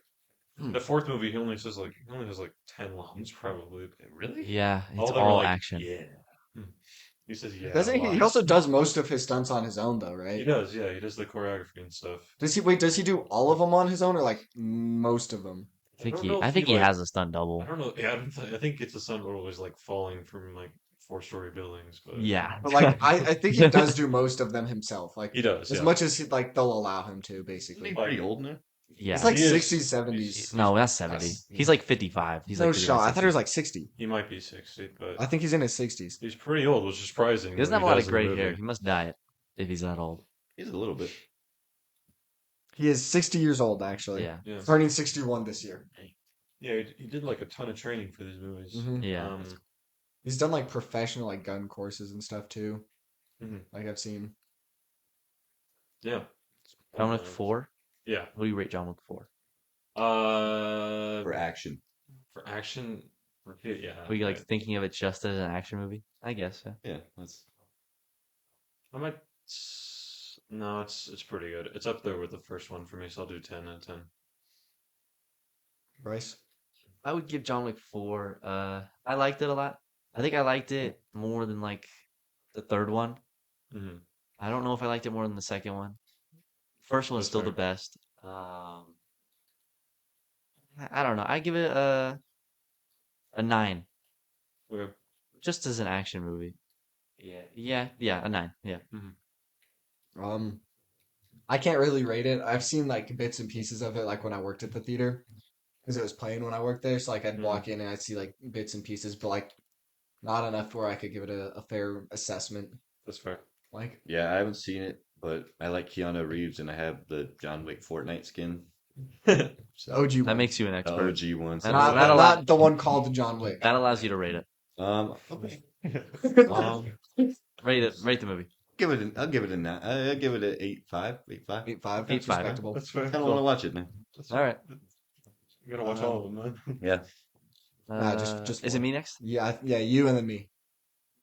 The fourth movie, he only has like 10 lines probably. Really? Yeah, it's of them are all like, action. Yeah. He says yeah. Doesn't a he? He lot. also does most of his stunts on his own though, right? He does, yeah. He does the choreography and stuff. Does he does he do all of them on his own or like most of them? I don't know if think he, he like- has a stunt double. I don't know. Yeah, I think it's a son always like falling from like 4-story buildings, but Yeah. But like I think he does do most of them himself. Like he does. as Yeah. much as like they'll allow him to Isn't basically. he pretty old now? Yeah. It's like He is. 60s, 70s. No, that's 70. He's like 55. He's No like 55, shot. I thought he was 60. like 60. He might be 60, but I think he's in his 60s. he's pretty old, which is surprising. He doesn't what have a lot does of in the gray hair. movie. He must dye it if he's that old. He's a little bit. He is 60 years old actually. Yeah. Yeah, Turning 61 this year. yeah. He did like a ton of training for these movies. Mhm. Yeah. He's done like professional like gun courses and stuff too. Mhm. Like I've seen. Yeah. John Wick Uh, 4? Yeah. What do you rate John Wick 4? For action. For action, yeah. Were you like thinking of it just as an action movie? I guess. Yeah. Yeah, that's I might. No, it's pretty good. It's up there with the first one for me, so I'll do 10 out of 10. Bryce. I would give John Wick 4. I liked it a lot. I think I liked it more than like the third one. Mm-hmm. I don't know if I liked it more than the second one. First one's That's still the fair. best. I don't know. I give it a 9, Okay. just as an action movie. Yeah, a 9. Yeah. I can't really rate it. I've seen like bits and pieces of it like when I worked at the theater because it was playing when I worked there. So like I'd Mhm. walk in and I'd see like bits and pieces, but like not enough where I could give it a fair assessment. That's fair. Like yeah. I haven't seen it, but I like Keanu Reeves, and I have the John Wick Fortnite skin. So OG That one. makes you an the expert. OG one. That- not, that not, allow- the one called John Wick. That allows you to rate it. Okay. Rate the movie. I'll give it a 9. I'll give it a 8.5. 8.5. 8.5. 8.5. That's respectable. That's fair. I kind of want to watch it now. All right. You gotta watch all of them, man. Yeah. Nah, just Is it one. me next? Yeah, you and then me.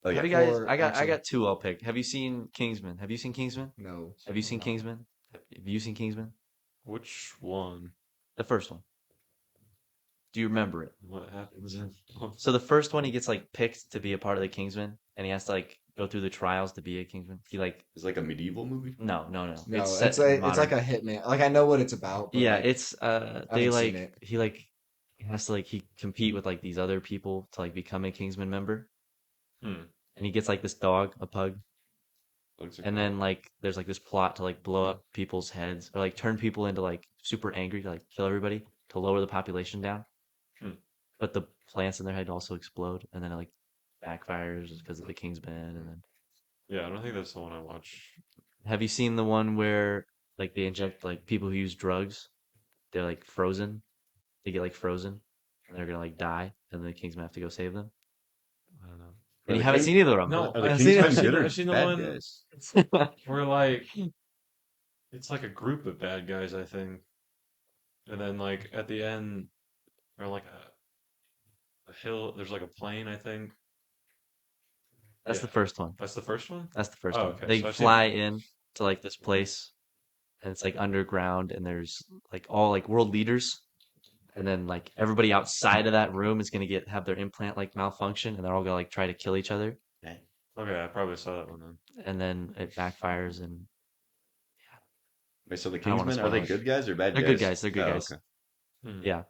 Oh Have yeah. you guys? For I action. got 2. I'll pick. Have you seen Kingsman? Have you seen Kingsman? No. Have you seen Kingsman? Have you seen Kingsman? Which one? The first one. Do you remember it? What happens in? So the first one, he gets like picked to be a part of the Kingsman, and he has to like go through the trials to be a Kingsman. He like It's like a medieval movie. no. No, set it's in like modern. a hitman. Like I know what it's about. But Yeah, like, it's they haven't seen like it. he has to like he compete with like these other people to like become a Kingsman member, Hmm. and he gets like this dog, a pug, Looks and then like there's like this plot to like blow up people's heads or like turn people into like super angry to like kill everybody to lower the population down. Hmm. But the plants in their head also explode, and then it like backfires because of the Kingsman. And then Yeah, I don't think that's the one I watched. have you seen the one where like they inject like people who use drugs? They're like frozen. They get like frozen, and they're gonna like die, and the Kingsmen have to go save them. I don't know. And you the haven't King- seen either of them. No, Are the I've seen Kingsmen it. good or I've seen the bad one- guys? We're like, it's like a group of bad guys, I think. And then like at the end, or like a hill. There's like a plane, I think. That's Yeah. the first one. That's the first one. That's the first Oh, one. okay, They so I've seen fly in to like this place, and it's like underground, and there's like all like world leaders, and then like everybody outside of that room is gonna have their implant like malfunction, and they're all gonna like try to kill each other, Okay, I probably saw that one then. and then it backfires, and Wait, so the don't wanna Kingsmen, are they spoil it. good guys or bad They're guys? good guys, they're good Oh, guys. okay. Hmm. yeah.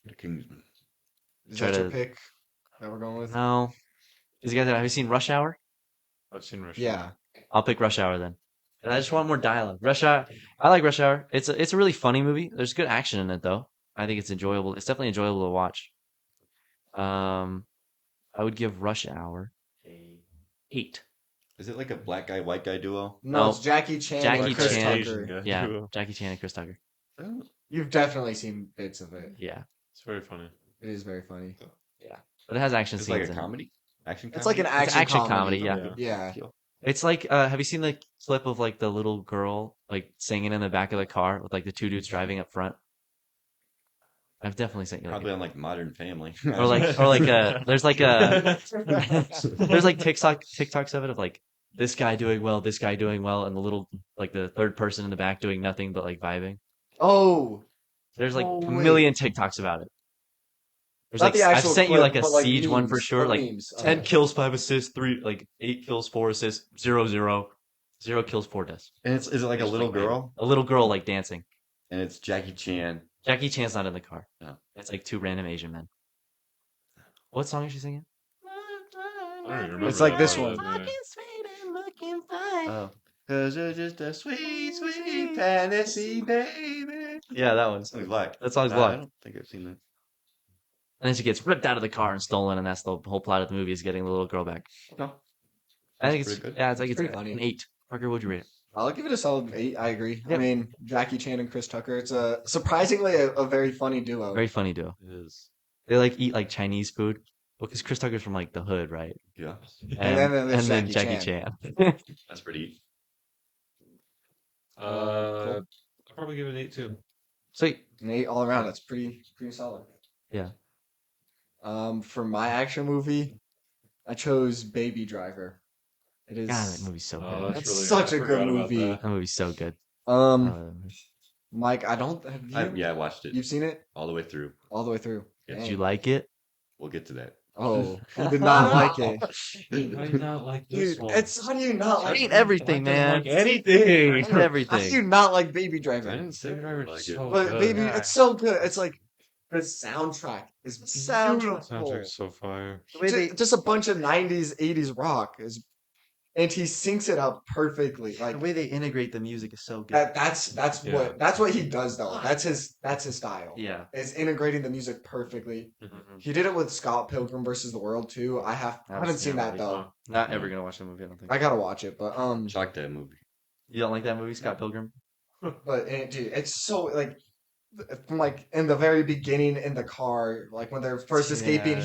The Kingsmen. Is Try that your to- pick that we're going with? No, you guys have you seen Rush Hour? I've seen Rush. Yeah. I'll pick Rush Hour then. And I just want more dialogue. Rush Hour. I like Rush Hour. It's a really funny movie. There's good action in it though. I think it's enjoyable. It's definitely enjoyable to watch. I would give Rush Hour a 8. Is it like a black guy, white guy duo? No, No. it's Jackie Chan Jackie and Chris Chan. Asian Tucker. guy. Yeah, Duo. Jackie Chan and Chris Tucker. Oh, You've definitely seen bits of it. Yeah, It's very funny. It is very funny. but it has action it's scenes like a in it. comedy? Action comedy? It's like an It's action, action comedy, yeah. Yeah. It's like have you seen the clip of like the little girl like singing in the back of the car with like the two dudes driving up front? I've definitely sent you like Probably on like Modern Family. or like there's like a there's like TikToks of it of like this guy doing well, and the little like the third person in the back doing nothing but like vibing. Oh, There's like Oh, a wait. million TikToks about it. There's not like the I've actual sent you clip, like a but, like, Siege one for memes, sure. or Like memes. 10 Okay. kills, 5 assists, 3 like 8 kills, 4 assists, 0 kills, 4 deaths. And is it like a Just, little like, girl? A little girl like dancing. And it's Jackie Chan. Jackie Chan's not in the car. No. It's like 2 random Asian men. What song is she singing? I don't even remember. It's like that this part of one. it, yeah. Oh. Cause you're just a sweet, sweet fantasy, baby. Yeah, that one. Song's black. That song's I black. don't think I've seen that. And then she gets ripped out of the car and stolen, and that's the whole plot of the movie is getting the little girl back. No. I think That's it's pretty good. yeah, it's like it's Pretty funny. an 8. Parker, would you rate it? I'll give it a solid 8. I agree. Yeah. I mean, Jackie Chan and Chris Tucker. It's a surprisingly a very funny duo. Very funny duo. It is. They like eat like Chinese food. Well, because Chris Tucker's from like the hood, right? Yeah. And then there's Jackie Chan. That's pretty. I'll probably give it an 8 too. Sweet. An 8 all around. That's pretty solid. Yeah. For my action movie, I chose Baby Driver. It is. God, that movie's so Oh, good. that's That's really such I a good forgot about movie. that. That movie's so good. Um, I love that movie. Mike, I don't. Have you? Yeah, I watched it You've seen it all the way through. all the way through. Yeah. Did Dang. you like it? We'll get to that. Oh, I did not like it. How do you not like this Dude, one? it's how do you not I like? hate everything, man. Like anything. I hate How do everything. you not like Baby I Driver? didn't say I would like it. So But good. Baby, it's so good. It's like the soundtrack is soundtrack- beautiful. Soundtrack's so fire. The way they- Just a bunch of 90s, 80s rock is, and he syncs it up perfectly. Like the way they integrate the music is so good. that's Yeah. what he does though. That's his style. Yeah. Is integrating the music perfectly. Mm-hmm. He did it with Scott Pilgrim versus the World too. I haven't seen that though. Not ever gonna watch the movie. I don't think. I gotta watch it, but Shocked that movie. You don't like that movie, Scott Pilgrim? dude, it's so like from like in the very beginning in the car, like when they're first escaping, Yeah.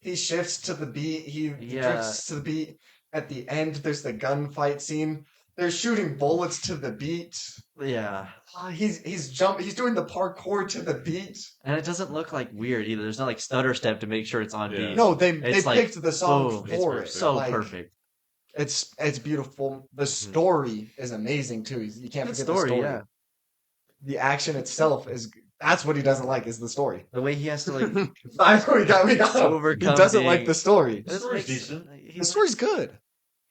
he shifts to the beat. He Yeah. drifts to the beat. At the end, there's the gunfight scene. They're shooting bullets to the beat. Yeah. He's doing the parkour to the beat. And it doesn't look like weird either. There's no like stutter step to make sure it's on Yeah. beat. No, they It's like, picked the song boom, it's for perfect. it. So Like, perfect. It's beautiful. The story is amazing too. You can't Good forget story, the story. yeah. The action itself is. That's what he doesn't like is the story. The way he has to like I know we got him. He overcome doesn't like being- the story. This story's makes- decent. The story's good.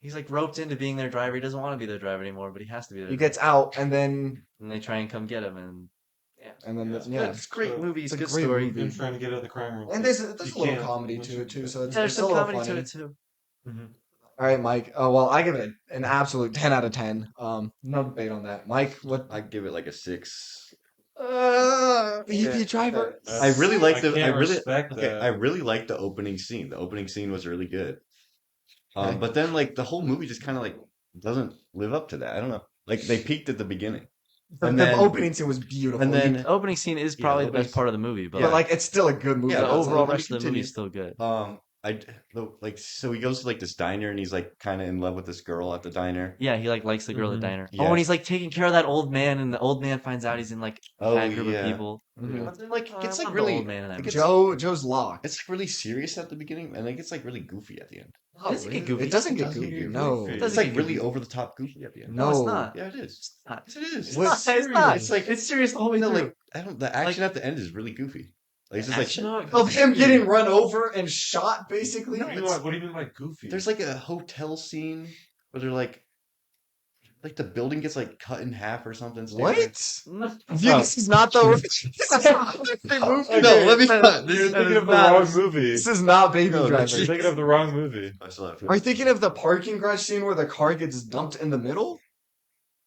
He's like roped into being their driver. He doesn't want to be their driver anymore, but he has to be their He driver. gets out and then And they try and come get him, and yeah. it's great movie. It's It's a a good great story. movie. Him trying to get out of the crime room. And there's You a little can't comedy once to you- it too, so it's, There's it's a some little comedy funny. to it too. All right, Mike. Oh well, I give it an absolute 10 out of 10. No debate on that. Mike, what? I'd give it like a 6. Baby Driver. I really like I the. I can't really respect okay. that. I really like the opening scene. The opening scene was really good. Okay. But then like the whole movie just kind of like doesn't live up to that. I don't know. Like they peaked at the beginning, The, and the then opening scene was beautiful. and then The opening scene is Yeah, probably the the best opening part of the movie, but yeah. but like it's still a good movie. Yeah, the that's- overall let me rest of the movie continue. is still good. like so he goes to like this diner and he's like kind of in love with this girl at the diner. Yeah, he like likes the girl at the Mhm. diner. Yeah. Oh, and he's like taking care of that old man, and the old man finds out he's in like a Oh, bad group yeah. of people. Mhm. But then like Oh, it gets I like love the really old man in that it movie. gets- Joe's locked. it's like really serious at the beginning and it gets like really goofy at the end. Oh, doesn't get really? goofy. It doesn't get doesn't goofy. get No. goofy. It It's doesn't like get really goofy. over the top goofy at the end. No, it's No. not. Yeah, it is. It's not. Yes, it is. It's What- not. It's not. It's like It's serious the whole way no, through. like I don't. The action at the end is really goofy. Like it's just Action like not Of him goofy. getting run over and shot, basically. What do you mean by goofy? there's like a hotel scene where they're like the building gets like cut in half or something. What? No. This is not the this is not the movie. No, let me. You're That thinking is of the not- wrong movie. This is not Baby No, Driver. You're thinking of the wrong movie. I still have. Are you thinking of the parking garage scene where the car gets dumped in the middle?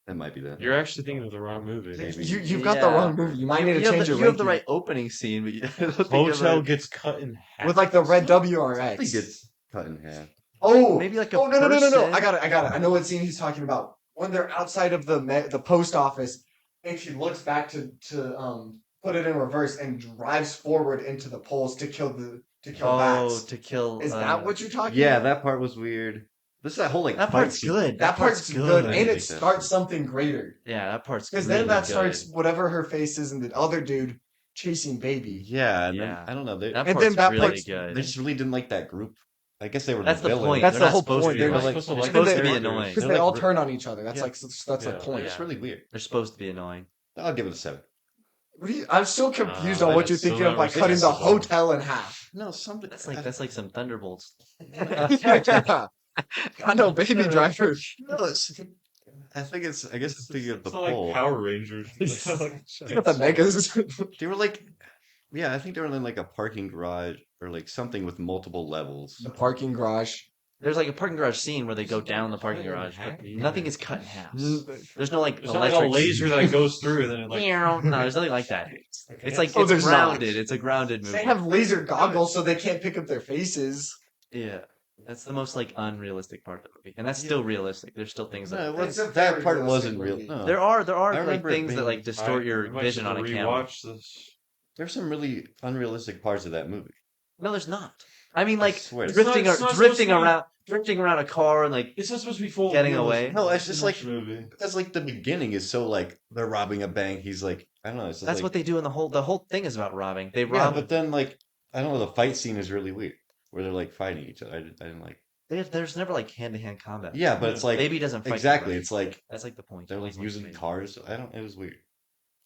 That might be that. You're actually thinking of the wrong movie. Maybe. You've got the Yeah. wrong movie. You might need to You have change the, your you have the ranking. right opening scene, but you I don't think you have the Hotel right- gets cut in half. With like the red Something WRX. gets cut in half. Oh, Maybe like a oh no. person. I got it. I know what scene he's talking about. When they're outside of the post office, and she looks back to put it in reverse and drives forward into the poles to kill Oh, bats. to kill. Is that what you're talking Yeah, about? that part was weird. This is that whole like That fight part's scene. good. That part's good, I and think it that's starts good. something greater. Yeah, that part's Because really then that good. starts whatever her face is, and the other dude chasing baby. Yeah, and Yeah. then, I don't know. They, That And part's then that really part's- good. they just really didn't like that group. I guess they were That's the villains. point. That's They're the not whole supposed point. To be. They're They're, like- like, supposed to they're like supposed the to be characters. annoying. Because They're they like all re- turn on each other. That's Yeah. like that's Yeah. the point. It's really weird. They're supposed to be annoying. I'll give it a 7. I'm still confused on I what you're still thinking of by never cutting seen the this one. hotel in half. No, something. That's like some thunderbolts. Yeah. I know, Baby Driver. No, I think it's. I guess it's thinking of the It's not pole. like Power Rangers. Got the megas. They were like, yeah, I think they were in like a parking garage or like something with multiple levels. The parking garage. There's like a parking garage scene where they go down the parking garage, but nothing is cut in half. There's no like There's not like a laser that goes through and then it like. No, there's nothing like that. It's like Oh, it's there's not. grounded. It's a grounded movie. They have laser goggles so they can't pick up their faces. Yeah, that's the most like unrealistic part of the movie, and that's still realistic. There's still things No, that It's a that very part realistic wasn't real. movie. No. there are I like remember it things that being- like distort your vision on a camera. Rewatch this. There's some really unrealistic parts of that movie. No, there's not. I mean, like swear. It's drifting, not supposed drifting to be- around, drifting around a car, and like It's not supposed to be full. Getting realism. away. No, it's just like movie. that's like the beginning is so like they're robbing a bank. He's like I don't know. It's just that's like, what they do in the whole thing is about robbing. They Yeah, rob. but then like I don't know. The fight scene is really weird where they're like fighting each other. I didn't like. There's never like hand to hand combat. Yeah, but it's like Baby doesn't fight. exactly. anybody. It's like That's like the point. they're like That's what using it's cars. I don't. It was weird.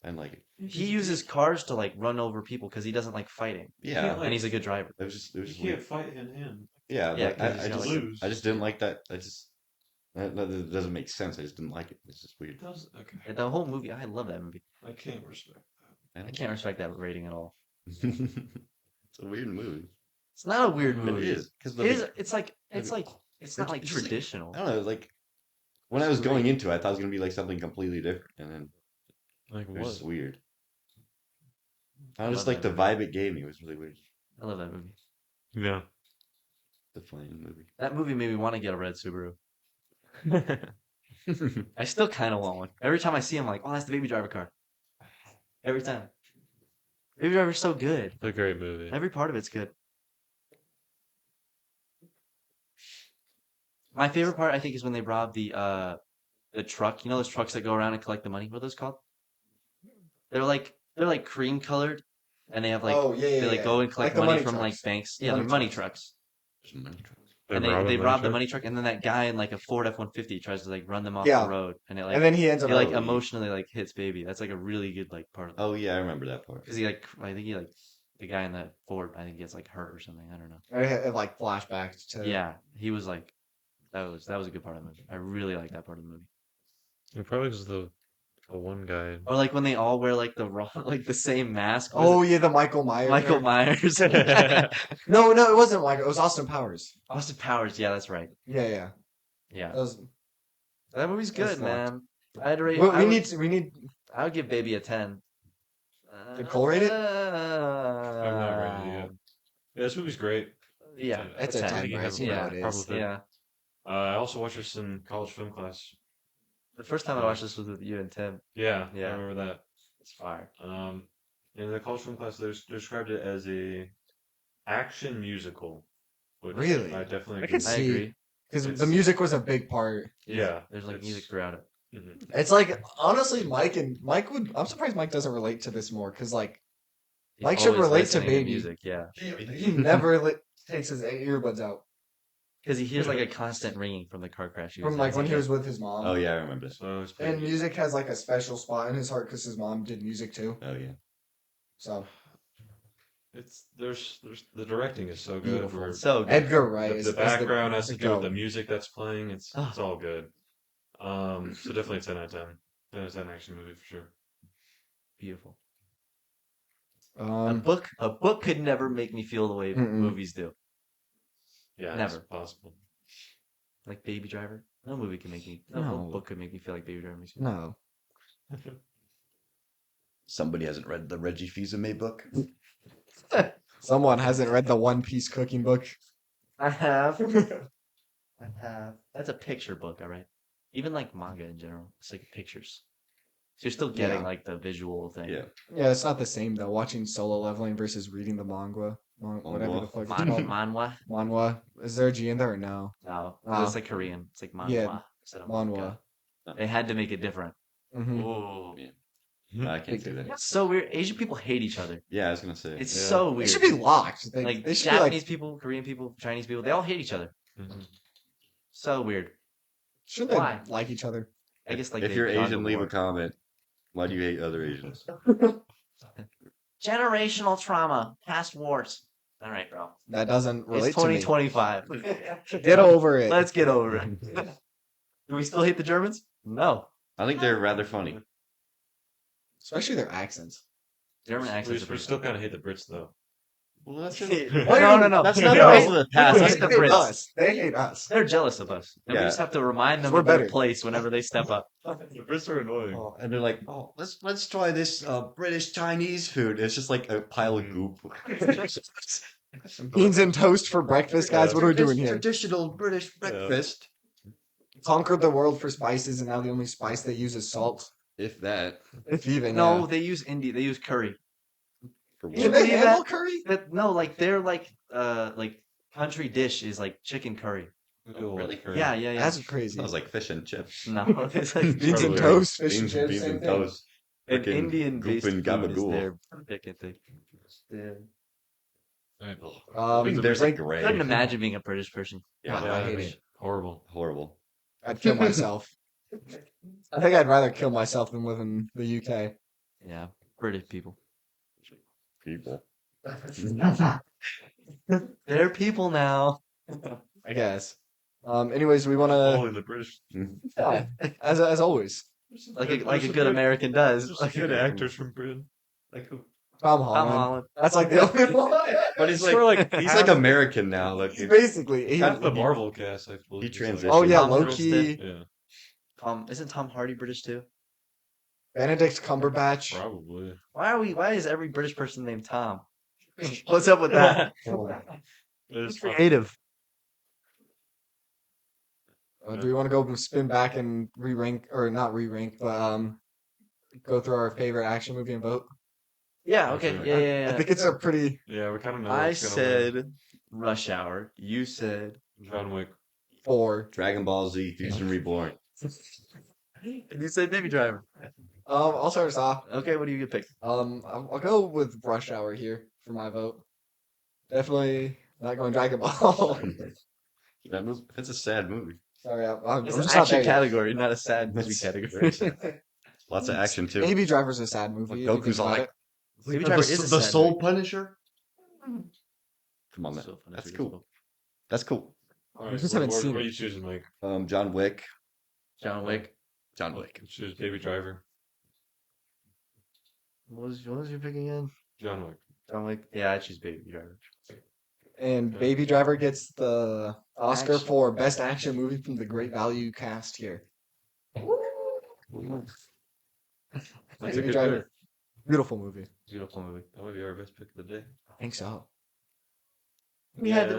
I didn't like it. made. He uses cars to like run over people because he doesn't like fighting, Yeah, can't, and he's a good driver. it was just You just can't weird. fight him. Yeah, Yeah, like, 'cause I he's just gonna lose. I just didn't like that. That doesn't make sense. I just didn't like it. It's just weird. It does. Okay. And the whole movie, I love that movie. I can't respect that. I can't respect that rating at all. It's a weird movie. It's not a weird But movie. it is because It is. It's like it's movie- like it's not like It's just like- traditional. I don't know. Like when I was going into it, I thought it was gonna be like something completely different, and then Like it was just what? weird. I I just love like the that vibe it gave me was really weird. I love that movie. Yeah. The flame movie. That movie made me want to get a red Subaru. I still kind of want one. Every time I see him, I'm like, oh, that's the Baby Driver car. Every time. Baby Driver's so good. It's a great movie. Every part of it's good. My favorite part, I think, is when they rob the truck. You know those trucks that go around and collect the money? What are those called? They're like cream colored, and they have like oh yeah, yeah. they like yeah. go and collect Like the money money from like trucks. banks. The Yeah, they're money money trucks. trucks. And they rob the money truck, and then that guy in like a Ford F-150 tries to like run them off Yeah. the road, and it like And then he ends up he like Oh, emotionally like hits Baby. That's like a really good like part of it. Oh yeah, I remember that part. Because he like I think he like the guy in that Ford I think gets like hurt or something. I don't know. It had, like flashbacks to Yeah, he was like that was a good part of the movie. I really like that part of the movie. It probably was the The one guy. Or like when they all wear like the wrong, like the same mask. Was Oh it yeah, the Michael Myers. Michael Myers. No, it wasn't Michael. It was Austin Powers. Austin Powers. Yeah, that's right. Yeah. Yeah, That was. that movie's That's good, fucked. man. I'd rate. We, I we would, need to. We need. I would give Baby a 10. The Cole rate it? I'm not ready yet. Yeah, this movie's great. Yeah, It's a 10, Yeah, Bryce. You know it is. Probably. yeah. I also watched this in college film class. The first time I watched this was with you and Tim. Yeah, Yeah. I remember that. It's fire. In the college film class, they described it as a action musical. Which Really? I definitely I agree could with. I see- agree. Because It's- the music was a big part. Yeah, There's like it's- music throughout it. Mhm. It's like honestly, Mike would. I'm surprised Mike doesn't relate to this more because like He's Mike should always relate to listening Baby. music. Yeah, he never takes his earbuds out because he hears like a constant ringing from the car crash. from like when he was with his mom. Oh yeah, I remember this. So it's pretty And music has like a special spot in his heart because his mom did music too. Oh yeah. So there's the directing is so good. Beautiful. Where So good. Edgar Wright the is background has to do with go. the music that's playing. It's Ah. it's all good. So definitely a 10 out of 10. 10 out of 10 action movie for sure. Beautiful. Um, A book could never make me feel the way Mm-mm. movies do. Yeah, Never. it's possible. Like Baby Driver. No movie can make me. No, No. book could make me feel like Baby Driver makes me. no. Somebody hasn't read the Reggie Fils-Aimé book. Someone hasn't read the One Piece cooking book. I have. I have. That's a picture book, all right. Even like manga in general, it's like pictures. So you're still getting Yeah. like the visual thing. Yeah. Yeah, it's not the same though. Watching Solo Leveling versus reading the manga, whatever the fuck it's called. Manhwa. Manhwa. Is there a G in there or no? No, Oh. it's like Korean. It's like manhwa Yeah, instead of Manhwa. manga. They had to make it different. hmm Ooh. I can't do that. It's so weird. Asian people hate each other. Yeah, I was gonna say. It's Yeah. so They weird. should be locked. like they should Japanese be like. people, Korean people, Chinese people. They all hate each other. Mhm. So weird. Should they Why? like each other? I guess like If they you're gone Asian, to leave a war. comment. Why do you hate other Asians? Generational trauma, past wars. All right, bro. That doesn't relate It's to me. 2025. Get over it. Let's get over it. Do we still hate the Germans? No. I think they're rather funny. Especially their accents. German We, accents. we still kind of hate the Brits though. Well, that's No. That's We not don't also hate- the we past. don't They hate the hate Brits. us. They hate us. They're jealous of us. And we Yeah. just have to remind them We're of their better. place whenever they step up. The Brits are annoying. Oh, and they're like, oh, let's try this British Chinese food. It's just like a pile of goop. Beans and toast for breakfast, guys. What are we doing here? Traditional British breakfast. Conquered the world for spices, and now the only spice they use is salt. If that. If even. No, yeah. they use India. They use curry. For Can what? they believe handle that? curry? But no, like their like country dish is like chicken curry. Oh, really? Yeah, yeah, yeah. That's crazy. Sounds like fish and chips. No, it's like Beans and Totally. toast, fish and Beans, chips, beans same and thing. toast. an Frickin' Indian based goop and food is gabagool. their chicken thing. Yeah. There's like like gray. Couldn't imagine being a British person. Yeah, I hate it. Horrible. Horrible. I'd kill myself. I think I'd rather kill myself than live in the UK. Yeah, British people. People. They're people now. I guess. Anyways, we want to, Only the British. as always, Like a good American does. There's Like good actors from Britain. Like who? Tom Tom Holland. Holland. That's like the only one. But he's Sure, like, like, he's half- like American now. Like He's basically. Half the Marvel cast, I believe. He is transitioned. Oh yeah, Tom Loki, Yeah, Isn't Tom Hardy British too? Benedict Cumberbatch. probably. Why is every British person named Tom? What's up with that? It's Creative. Do we want to go spin back and re-rank, or not re-rank, but go through our favorite action movie and vote? Yeah, okay. Sure. Yeah. I think it's a pretty Yeah, we kind of know. I what's gonna win. said Rush Hour. You said John Wick. 4. Dragon Ball Z, Fusion Reborn. and you said Baby Driver. I'll start us off. Okay, what do you pick? I'll go with Rush Hour here for my vote. Definitely not going Dragon Ball. That's a sad movie. Sorry, I'm It's just an not there action yet. category, not a sad movie That's category. Lots of action too. Baby Driver's a sad movie. if you think Goku's all about like, it. Baby Driver is a the sad Soul movie. Punisher. Come on, man. So fun, That's really cool. That's cool. All I right, just what, haven't what, seen what are it. you choosing, Mike? John Wick. John Wick. John Wick. Choose Baby Driver. What was your pick again? John Wick. John Wick. Yeah, I choose Baby Driver. And Okay. Baby Driver gets the Oscar Action. for Best Action Movie from the Great Value cast here. That's a Baby good Driver. pick. Beautiful movie. Beautiful movie. That might be our best pick of the day. I think so. We had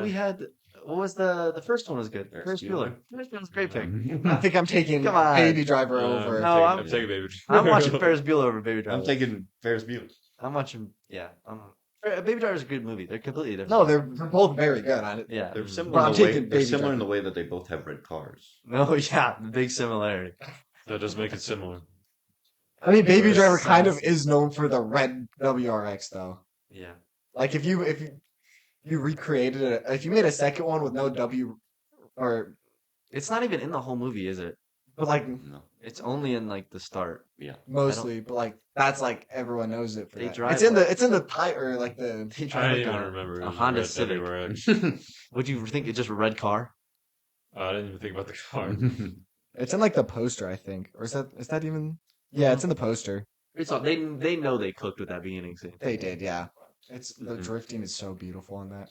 what was the first one was good. Ferris Ferris Bueller. Bueller. Ferris Bueller's a great pick. I think I'm taking Come on. Baby Driver over. No, I'm taking Baby I'm Driver. watching Ferris Bueller over Baby Driver. I'm taking Ferris Bueller. I'm watching. Yeah. Baby Driver's a good movie. They're completely different. No, they're both very good. Yeah. They're But similar. I'm In the way, taking they're Baby similar in Driver. the way that they both have red cars. No, yeah, the big similarity. That does make it similar. I mean, Baby Very Driver kind of sassy. is known for the red WRX though. Yeah. Like if you recreated it, if you made a second one with no W, or It's not even in the whole movie, is it? but like No. It's only in like the start. Yeah. mostly, but like that's like everyone knows it for They that. drive It's in like- the tie or like the They I drive didn't like even remember. It a was Honda red Civic. WRX. Would you think it's just a red car? I didn't even think about the car. it's in like the poster I think, or is that even? Yeah, it's in the poster. It's all, they know they cooked with that beginning scene. They did, yeah. It's the Mhm. drifting is so beautiful on that,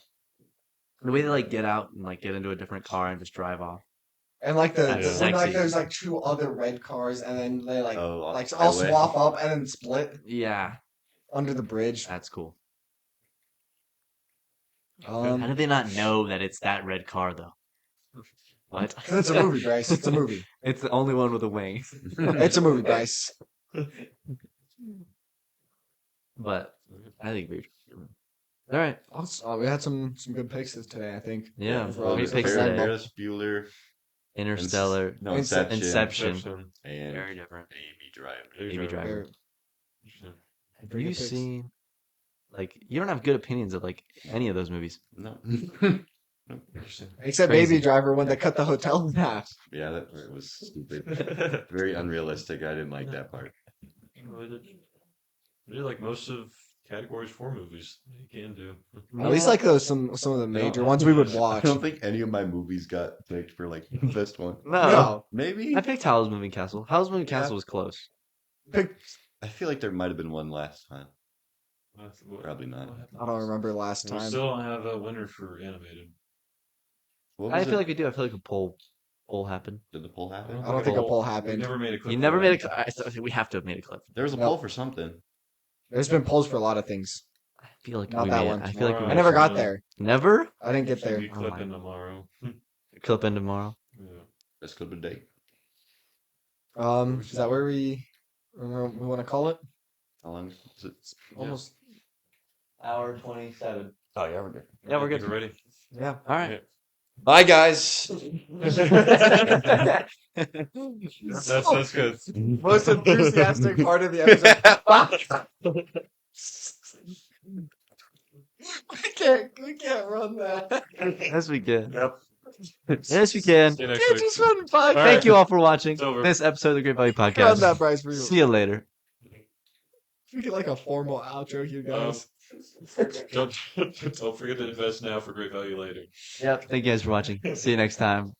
The way they like get out and like get into a different car and just drive off. and like the That's when like sexy. there's like two other red cars, and then they like Oh, all LA. swap up and then split Yeah, under the bridge. that's cool. Um, How do they not know that it's that red car though? What? 'cause it's a movie, Bryce. It's a movie. It's the only one with a wing. It's a movie, Bryce. But I think we. All right. We had some good picks today, I think. Yeah. Overall, Great it's picks very today. well- Ferris Bueller. Interstellar. No, Inception. Inception. Inception. And Very different. Baby Driver. Baby Driver. very- Have very you good picks. seen? Like, you don't have good opinions of like any of those movies. No. Interesting. Except Crazy. Baby Driver when they cut the hotel in half. Yeah, that was stupid. Very unrealistic. I didn't like that part. We did like most of categories for movies that you can do. At least like those some of the major ones we would I watch. don't think any of my movies got picked for like the best one. No. No. Maybe. I picked Howl's Moving Castle. Howl's Moving Yeah. Castle was close. Pick- I feel like there might have been one last time. Probably not. I don't remember last We time. still don't have a winner for animated. What I was feel it? like we do. I feel like a poll happen. Did the poll happen? I don't think a poll We happened. never made a clip. You for never that. made a. I think we have to have made a clip. There was a Nope. poll for something. There's been polls for a lot of things. I feel like Not we that made one. it. I feel like we Tomorrow. I made never it. got there. Never. I didn't get there. Maybe Oh clip my in tomorrow. Clip in tomorrow. Yeah. Best clip of the day. Is that where we want to call it? How long is it? Almost. Hour 27. Oh yeah, we're good. Yeah, we're You good. ready? Yeah. All right. Bye guys. That's good. Most enthusiastic part of the episode. we can't run that. Yes, we can. Yep. Yes, we can. See you next Can't week. just run five. All Thank right. you all for watching It's over. this episode of the Great Value Run Podcast. that, Bryce. For See you later. We get like a formal outro here, guys. Don't forget to invest now for great value later. Yep. Thank you guys for watching. See you next time.